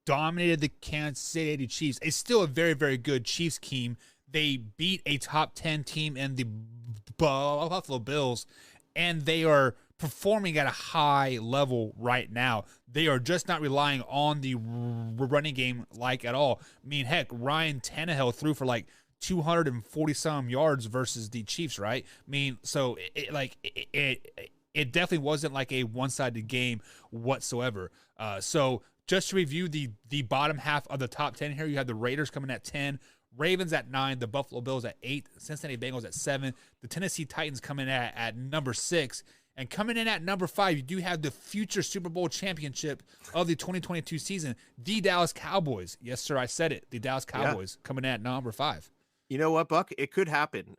dominated the Kansas City Chiefs. It's still a very, very good Chiefs team. They beat a top 10 team in the Buffalo Bills, and they are performing at a high level right now. They are just not relying on the running game at all. I mean, heck, Ryan Tannehill threw for 240 some yards versus the Chiefs, right? I mean, so it definitely wasn't a one-sided game whatsoever. So just to review the bottom half of the top 10 here, you have the Raiders coming at 10, Ravens at 9, the Buffalo Bills at 8, Cincinnati Bengals at 7, the Tennessee Titans coming at number 6, and coming in at number 5, you do have the future Super Bowl championship of the 2022 season, the Dallas Cowboys. Yes, sir, I said it. The Dallas Cowboys coming in at number 5. You know what, Buck? It could happen.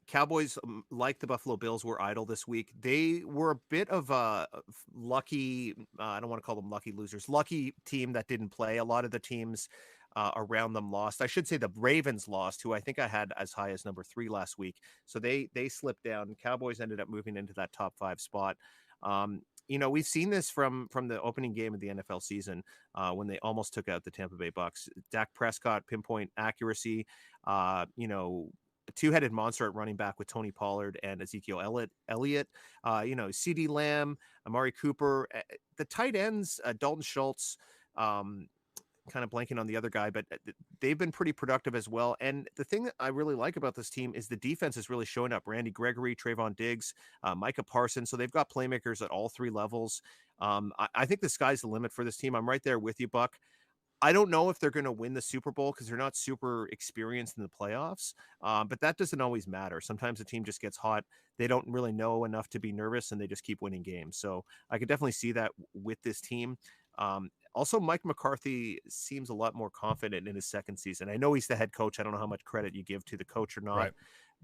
Cowboys, like the Buffalo Bills, were idle this week. They were a bit of a lucky, I don't want to call them lucky losers, lucky team that didn't play. A lot of the teams around them lost. I should say the Ravens lost, who I think I had as high as number 3 last week. So they slipped down. Cowboys ended up moving into that top 5 spot. We've seen this from the opening game of the NFL season when they almost took out the Tampa Bay Bucks. Dak Prescott, pinpoint accuracy, a two-headed monster at running back with Tony Pollard and Ezekiel Elliott, CeeDee Lamb, Amari Cooper, the tight ends, Dalton Schultz, kind of blanking on the other guy, but they've been pretty productive as well. And the thing that I really like about this team is the defense is really showing up. Randy Gregory, Trayvon Diggs, Micah Parsons. So they've got playmakers at all 3 levels. I think the sky's the limit for this team. I'm right there with you, Buck. I don't know if they're going to win the Super Bowl because they're not super experienced in the playoffs, but that doesn't always matter. Sometimes a team just gets hot. They don't really know enough to be nervous, and they just keep winning games. So I could definitely see that with this team. Also, Mike McCarthy seems a lot more confident in his second season. I know he's the head coach. I don't know how much credit you give to the coach or not, right,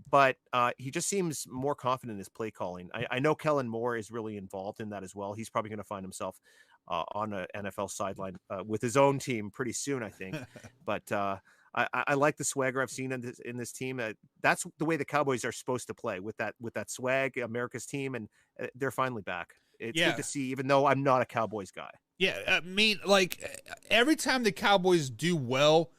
but he just seems more confident in his play calling. I know Kellen Moore is really involved in that as well. He's probably going to find himself on an NFL sideline with his own team pretty soon, I think. But I like the swagger I've seen in this team. That's the way the Cowboys are supposed to play, with that swag, America's team, and they're finally back. It's good to see, even though I'm not a Cowboys guy. Yeah, I mean, like, every time the Cowboys do well,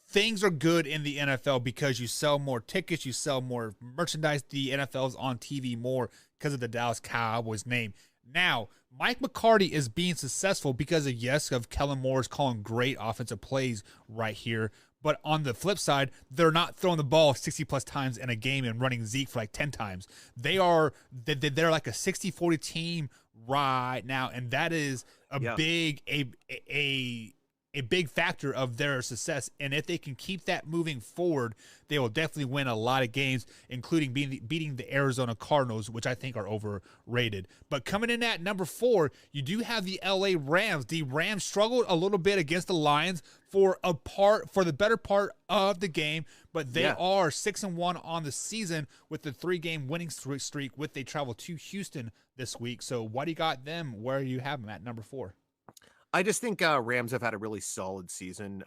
things are good in the NFL because you sell more tickets, you sell more merchandise. The NFL's on TV more because of the Dallas Cowboys name. Now, Mike McCarthy is being successful because of Kellen Moore's calling great offensive plays right here. But on the flip side, they're not throwing the ball 60-plus times in a game and running Zeke for like 10 times. They're like a 60-40 team right now, and that is a big factor of their success. And if they can keep that moving forward, they will definitely win a lot of games, including beating the Arizona Cardinals, which I think are overrated. But coming in at number 4, you do have the LA Rams. The Rams struggled a little bit against the Lions for the better part of the game, but they are 6-1 on the season with the 3-game winning streak. They travel to Houston this week. So why do you got them where you have them at number 4? I just think Rams have had a really solid season.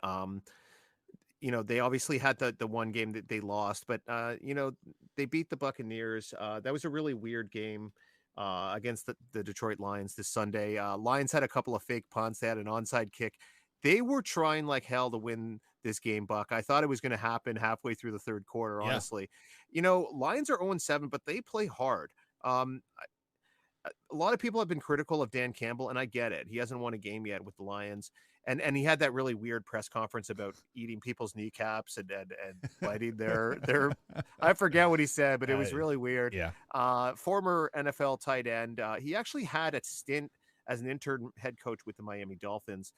They obviously had the one game that they lost, but they beat the Buccaneers. That was a really weird game against the Detroit Lions this Sunday. Lions had a couple of fake punts. They had an onside kick. They were trying like hell to win this game, Buck. I thought it was going to happen halfway through the third quarter, honestly. Lions are 0-7, but they play hard. A lot of people have been critical of Dan Campbell, and I get it. He hasn't won a game yet with the Lions. And he had that really weird press conference about eating people's kneecaps and biting their I forget what he said, but it was really weird. Yeah. Former NFL tight end. He actually had a stint as an intern head coach with the Miami Dolphins.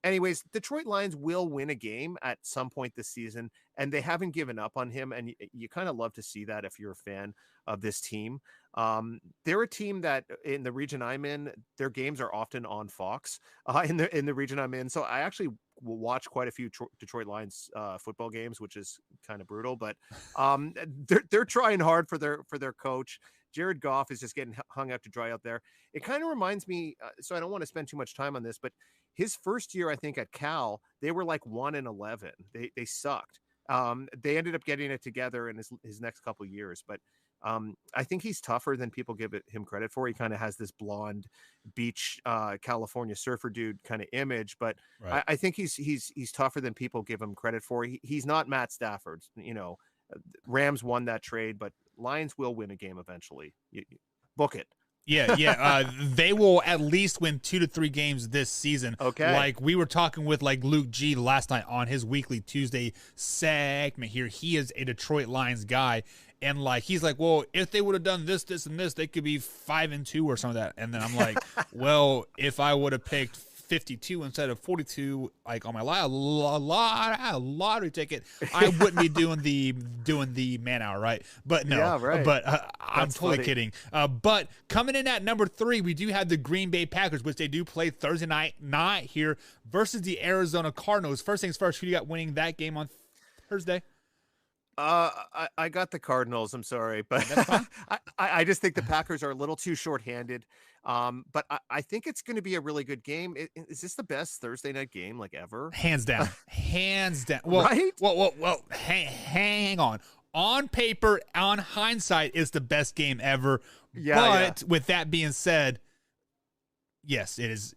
Anyways, Detroit Lions will win a game at some point this season, and they haven't given up on him. And you kind of love to see that if you're a fan of this team. They're a team that in the region I'm in, their games are often on Fox in the region I'm in. So I actually will watch quite a few Detroit Lions football games, which is kind of brutal. But they're trying hard for their coach. Jared Goff is just getting hung out to dry out there. It kind of reminds me, so I don't want to spend too much time on this, but his first year, I think, at Cal, they were like 1-11. They sucked. They ended up getting it together in his next couple of years, but I think he's tougher than people give him credit for. He kind of has this blonde beach California surfer dude kind of image, but right. I think he's tougher than people give him credit for. He's not Matt Stafford. Rams won that trade, but Lions will win a game eventually. Book it. Yeah. They will at least win 2 to 3 games this season. Okay. Like we were talking with like Luke G last night on his weekly Tuesday segment here. He is a Detroit Lions guy. And like he's like, well, if they would have done this, and this, they could be 5-2 or something like that. And then I'm like, well, if I would have picked 52 instead of 42, like on my lottery ticket, I wouldn't be doing the man hour, right? But no, yeah, right. But I'm totally kidding. But coming in at number 3, we do have the Green Bay Packers, which they do play Thursday night here versus the Arizona Cardinals. First things first, who do you got winning that game on Thursday? I got the Cardinals. I'm sorry, but I just think the Packers are a little too shorthanded. But I think it's going to be a really good game. Is this the best Thursday night game like ever? Hands down. Hands down. Well, right? Well, hang on. On paper, on hindsight, it's the best game ever. Yeah, but with that being said, yes, it is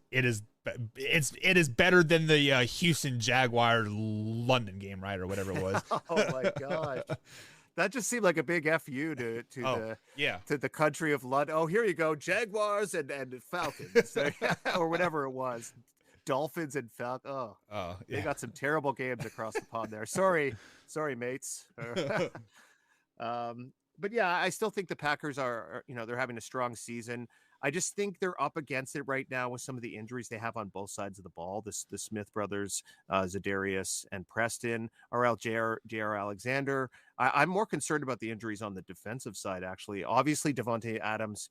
better than the Houston Jaguar London game, right, or whatever it was. Oh my gosh. That just seemed like a big FU to the country of London. Oh, here you go, Jaguars and Falcons, or whatever it was, Dolphins and Falcons. They got some terrible games across the pond there. Sorry, mates. But yeah, I still think the Packers are they're having a strong season. I just think they're up against it right now with some of the injuries they have on both sides of the ball. The Smith brothers, Zadarius and Preston, are out. J.R. Alexander. I'm more concerned about the injuries on the defensive side, actually. Obviously, Devontae Adams,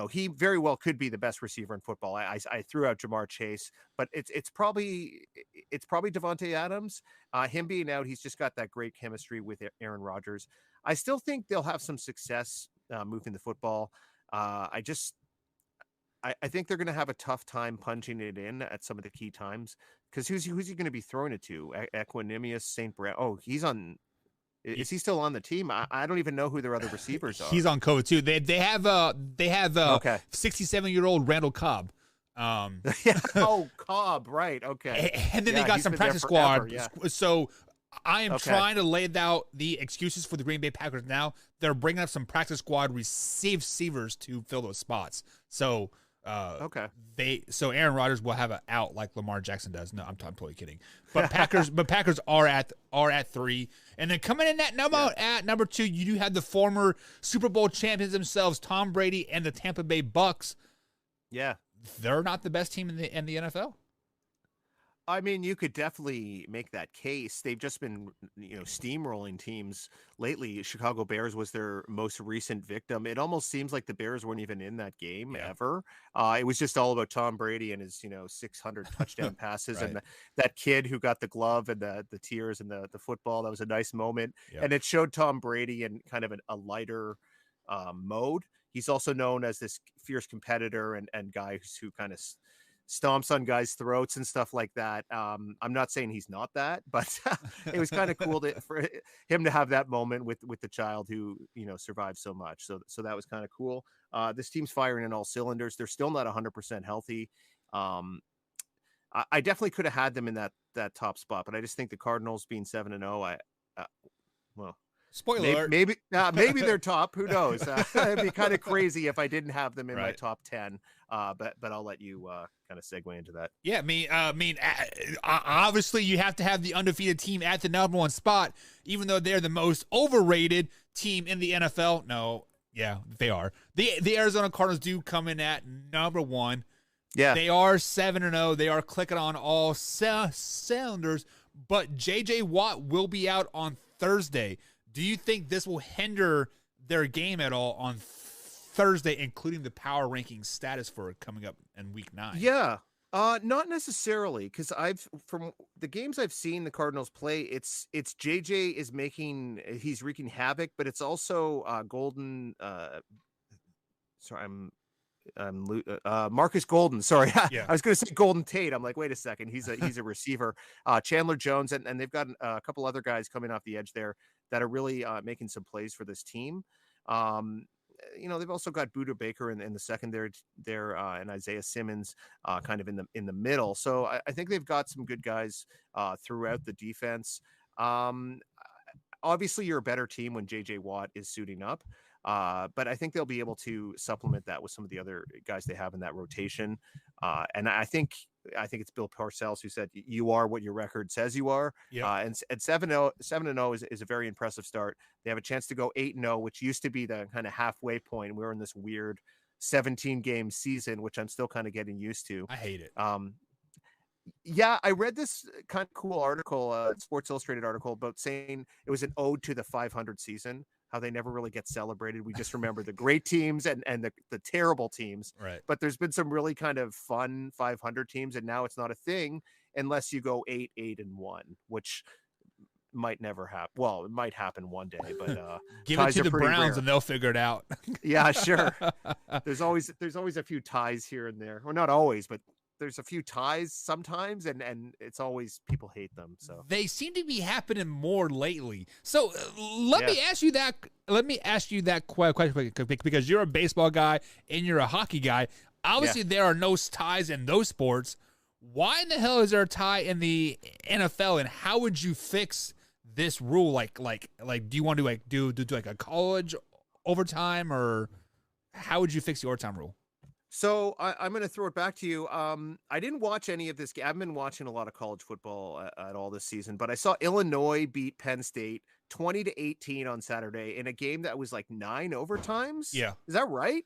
he very well could be the best receiver in football. I threw out Jamar Chase, but it's probably Devontae Adams. Him being out, he's just got that great chemistry with Aaron Rodgers. I still think they'll have some success moving the football. I think they're going to have a tough time punching it in at some of the key times, because who's he going to be throwing it to? Equanimous St. Brown. Oh, he's on. Is he still on the team? I don't even know who their other receivers are. He's on COVID too. They have okay. 67-year-old Randall Cobb. Oh, Cobb, right? Okay. And then they got some practice squad. Yeah. So I am trying to lay out the excuses for the Green Bay Packers now. They're bringing up some practice squad receivers to fill those spots. So Aaron Rodgers will have an out like Lamar Jackson does. No, I'm totally kidding. But Packers are at 3, and then coming in at number 2, you do have the former Super Bowl champions themselves, Tom Brady and the Tampa Bay Bucks. Yeah, they're not the best team in the NFL. I mean, you could definitely make that case. They've just been, steamrolling teams lately. Chicago Bears was their most recent victim. It almost seems like the Bears weren't even in that game ever. It was just all about Tom Brady and his, 600 touchdown passes right. and that kid who got the glove and the tears and the football. That was a nice moment. Yep. And it showed Tom Brady in kind of a lighter mode. He's also known as this fierce competitor and guy who kind of stomps on guys' throats and stuff like that. I'm not saying he's not that, but it was kind of cool for him to have that moment with the child who, survived so much. So that was kind of cool. This team's firing in all cylinders. They're still not 100% healthy. I definitely could have had them in that top spot, but I just think the Cardinals being 7-0, spoiler alert. Maybe they're top. Who knows? It'd be kind of crazy if I didn't have them in my top 10. But I'll let you kind of segue into that. Yeah, I mean, obviously you have to have the undefeated team at the number 1 spot, even though they're the most overrated team in the NFL. No, yeah, they are. The Arizona Cardinals do come in at number 1. Yeah, they are 7-0. They are clicking on all cylinders. But J.J. Watt will be out on Thursday. Do you think this will hinder their game at all on Thursday, including the power ranking status for it coming up in week 9? Yeah, not necessarily, because from the games I've seen the Cardinals play, it's JJ he's wreaking havoc, but it's also Golden. Sorry, Marcus Golden. Sorry, yeah. I was going to say Golden Tate. I'm like, wait a second, he's a receiver. Chandler Jones, and they've got a couple other guys coming off the edge there that are really making some plays for this team. They've also got Buda Baker in the secondary there, and Isaiah Simmons kind of in the middle. So I think they've got some good guys throughout the defense. Obviously, you're a better team when J.J. Watt is suiting up. But I think they'll be able to supplement that with some of the other guys they have in that rotation. And I think it's Bill Parcells who said, you are what your record says you are. Yeah. And 7-0 is a very impressive start. They have a chance to go 8-0, which used to be the kind of halfway point. We're in this weird 17-game season, which I'm still kind of getting used to. I hate it. Yeah, I read this kind of cool article, Sports Illustrated article, about saying it was an ode to the 500 season, how they never really get celebrated. We just remember the great teams and the terrible teams. Right. But there's been some really kind of fun 500 teams, and now it's not a thing unless you go 8-1, which might never happen. Well, it might happen one day, but Give it ties to are the pretty Browns rare. and they'll figure it out. Yeah, sure. There's always a few ties here and there. Well, not always, but there's a few ties sometimes, and it's always people hate them. So They seem to be happening more lately. So let Yeah. me ask you that. Let me ask you that question because you're a baseball guy and you're a hockey guy. Obviously, there are no ties in those sports. Why in the hell is there a tie in the NFL? And how would you fix this rule? Like, do you want to do like a college overtime, or how would you fix the overtime rule? So I'm going to throw it back to you. I didn't watch any of this. I haven't been watching a lot of college football at all this season, but I saw Illinois beat Penn State 20-18 on Saturday in a game that was like 9 overtimes. Yeah. Is that right?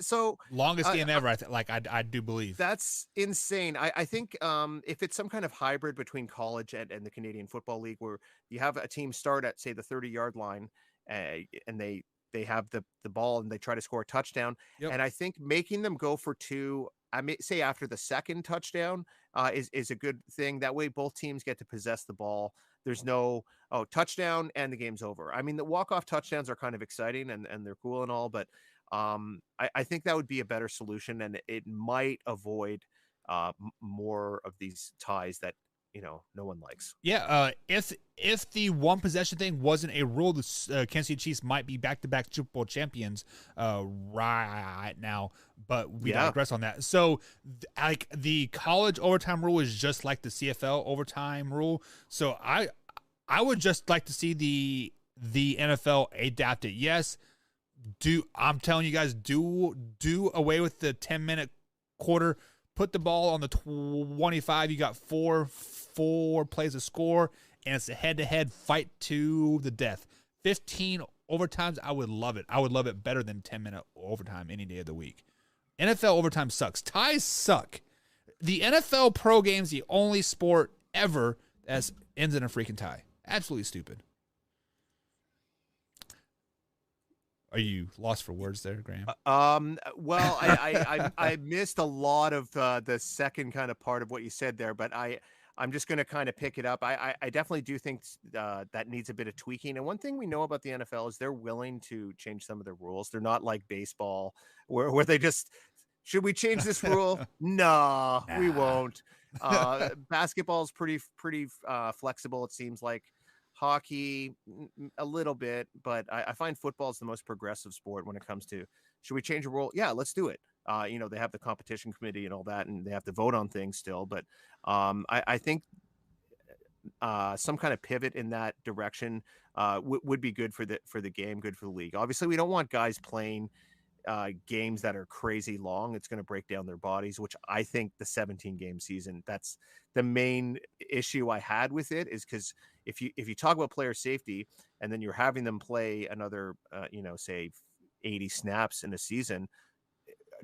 So Longest game ever. I do believe that's insane. I think if it's some kind of hybrid between college and the Canadian Football League, where you have a team start at, say, the 30-yard line, and they have the ball and they try to score a touchdown. Yep. And I think making them go for 2, I may say after the second touchdown, is a good thing. That way both teams get to possess the ball. There's no touchdown and the game's over. I mean, the walk-off touchdowns are kind of exciting and they're cool and all, but I think that would be a better solution, and it might avoid more of these ties that no one likes. Yeah, if the one possession thing wasn't a rule, the Kansas City Chiefs might be back-to-back Super Bowl champions right now. But we digress on that. So, like, the college overtime rule is just like the CFL overtime rule. So I would just like to see the NFL adapt it. Yes, I'm telling you guys, do away with the 10-minute quarter. Put the ball on the 25. You got four plays to score, and it's a head-to-head fight to the death. 15 overtimes, I would love it. I would love it better than 10-minute overtime any day of the week. NFL overtime sucks. Ties suck. The NFL pro game's the only sport ever that ends in a freaking tie. Absolutely stupid. Are you lost for words there, Graham? Well, I missed a lot of the second kind of part of what you said there, but I'm just going to kind of pick it up. I definitely do think that needs a bit of tweaking. And one thing we know about the NFL is they're willing to change some of their rules. They're not like baseball where they just, should we change this rule? Nah, we won't. Basketball is pretty flexible, it seems like. Hockey, a little bit, but I find football is the most progressive sport when it comes to, should we change a rule? Yeah, let's do it. They have the competition committee and all that, and they have to vote on things still. But I think some kind of pivot in that direction would be good for the game, good for the league. Obviously, we don't want guys playing games that are crazy long. It's going to break down their bodies, which I think the 17-game season, that's the main issue I had with it, is because if you talk about player safety and then you're having them play another say 80 snaps in a season,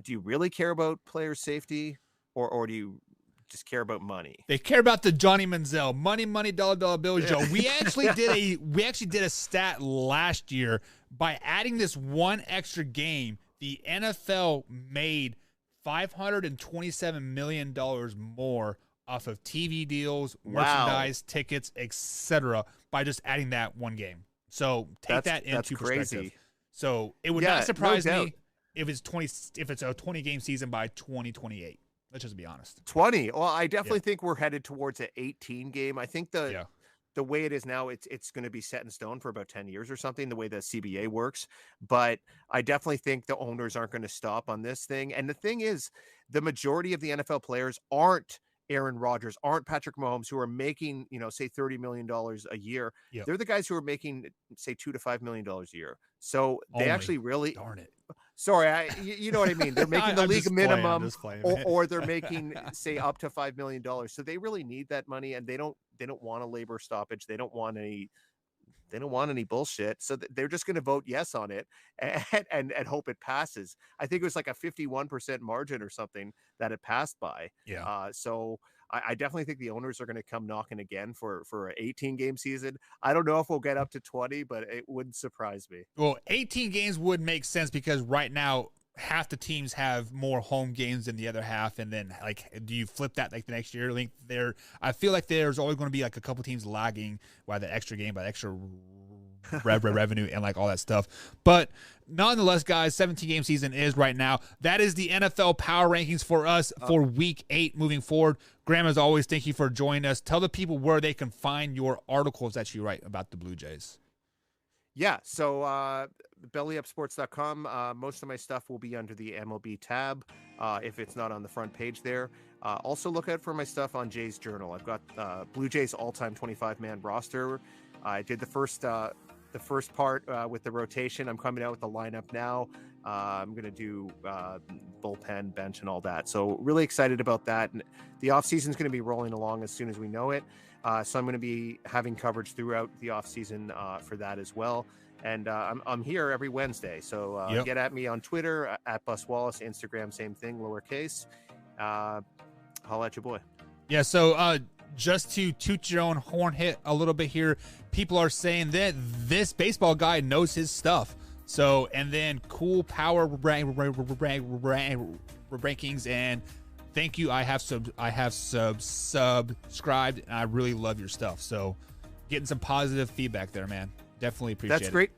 do you really care about player safety, or do you just care about money? They care about the Johnny Manziel money, dollar bill, Joe. We actually did a stat last year. By adding this one extra game, the NFL made $527 million more off of TV deals, merchandise, tickets, etc. by just adding that one game. So take that into perspective. So it would not surprise me if it's a 20-game season by 2028. Let's just be honest. 20. Well, I definitely think we're headed towards an 18 game. I think the way it is now, it's going to be set in stone for about 10 years or something, the way the CBA works. But I definitely think the owners aren't going to stop on this thing. And the thing is, the majority of the NFL players aren't Aaron Rodgers, aren't Patrick Mahomes, who are making, say $30 million a year. Yep. They're the guys who are making, say, $2 to $5 million a year. So they actually really, darn it. Sorry, you know what I mean? They're making the league minimum, playing, or they're making, say, up to $5 million. So they really need that money, and they don't want a labor stoppage. They don't want any bullshit. So they're just going to vote yes on it and hope it passes. I think it was like a 51% margin or something that it passed by. Yeah. So I definitely think the owners are going to come knocking again for an 18-game season. I don't know if we'll get up to 20, but it wouldn't surprise me. Well, 18 games would make sense because right now half the teams have more home games than the other half, and then like, do you flip that like the next year? Like I feel like there's always going to be like a couple teams lagging by the extra game, by the extra revenue and like all that stuff. But nonetheless, guys, 17-game season is right now. That is the NFL power rankings for us for week 8 moving forward. Graham, as always, thank you for joining us. Tell the people where they can find your articles that you write about the Blue Jays. Yeah, so bellyupsports.com, most of my stuff will be under the MLB tab if it's not on the front page there. Also look out for my stuff on Jays Journal. I've got Blue Jays all-time 25-man roster. I did the first part with the rotation. I'm coming out with the lineup now. I'm going to do bullpen, bench, and all that. So really excited about that. And the offseason is going to be rolling along as soon as we know it. So I'm going to be having coverage throughout the offseason for that as well. And I'm here every Wednesday. So get at me on Twitter, at Bus Wallace, Instagram, same thing, lowercase. Holla at your boy. Yeah, so just to toot your own horn hit a little bit here, people are saying that this baseball guy knows his stuff. So, and then cool power rankings, and thank you. I have subscribed, and I really love your stuff. So, getting some positive feedback there, man. Definitely appreciate it. That's great.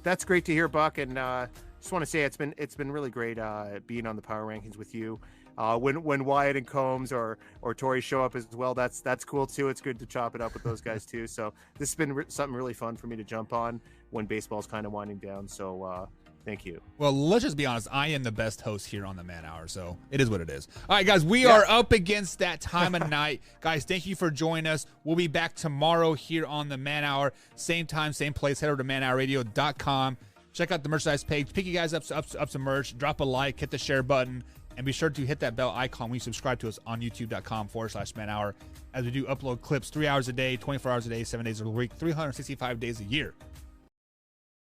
That's great to hear, Buck. And just want to say it's been really great being on the power rankings with you. When Wyatt and Combs or Tori show up as well, that's cool too. It's good to chop it up with those guys too. So this has been something really fun for me to jump on when baseball's kind of winding down. So thank you. Well, let's just be honest. I am the best host here on the Man Hour, so it is what it is. All right, guys, we are up against that time of night. Guys, thank you for joining us. We'll be back tomorrow here on the Man Hour. Same time, same place. Head over to manhourradio.com. Check out the merchandise page. Pick you guys up some merch. Drop a like. Hit the share button. And be sure to hit that bell icon when you subscribe to us on youtube.com/Man Hour, as we do upload clips 3 hours a day, 24 hours a day, 7 days a week, 365 days a year.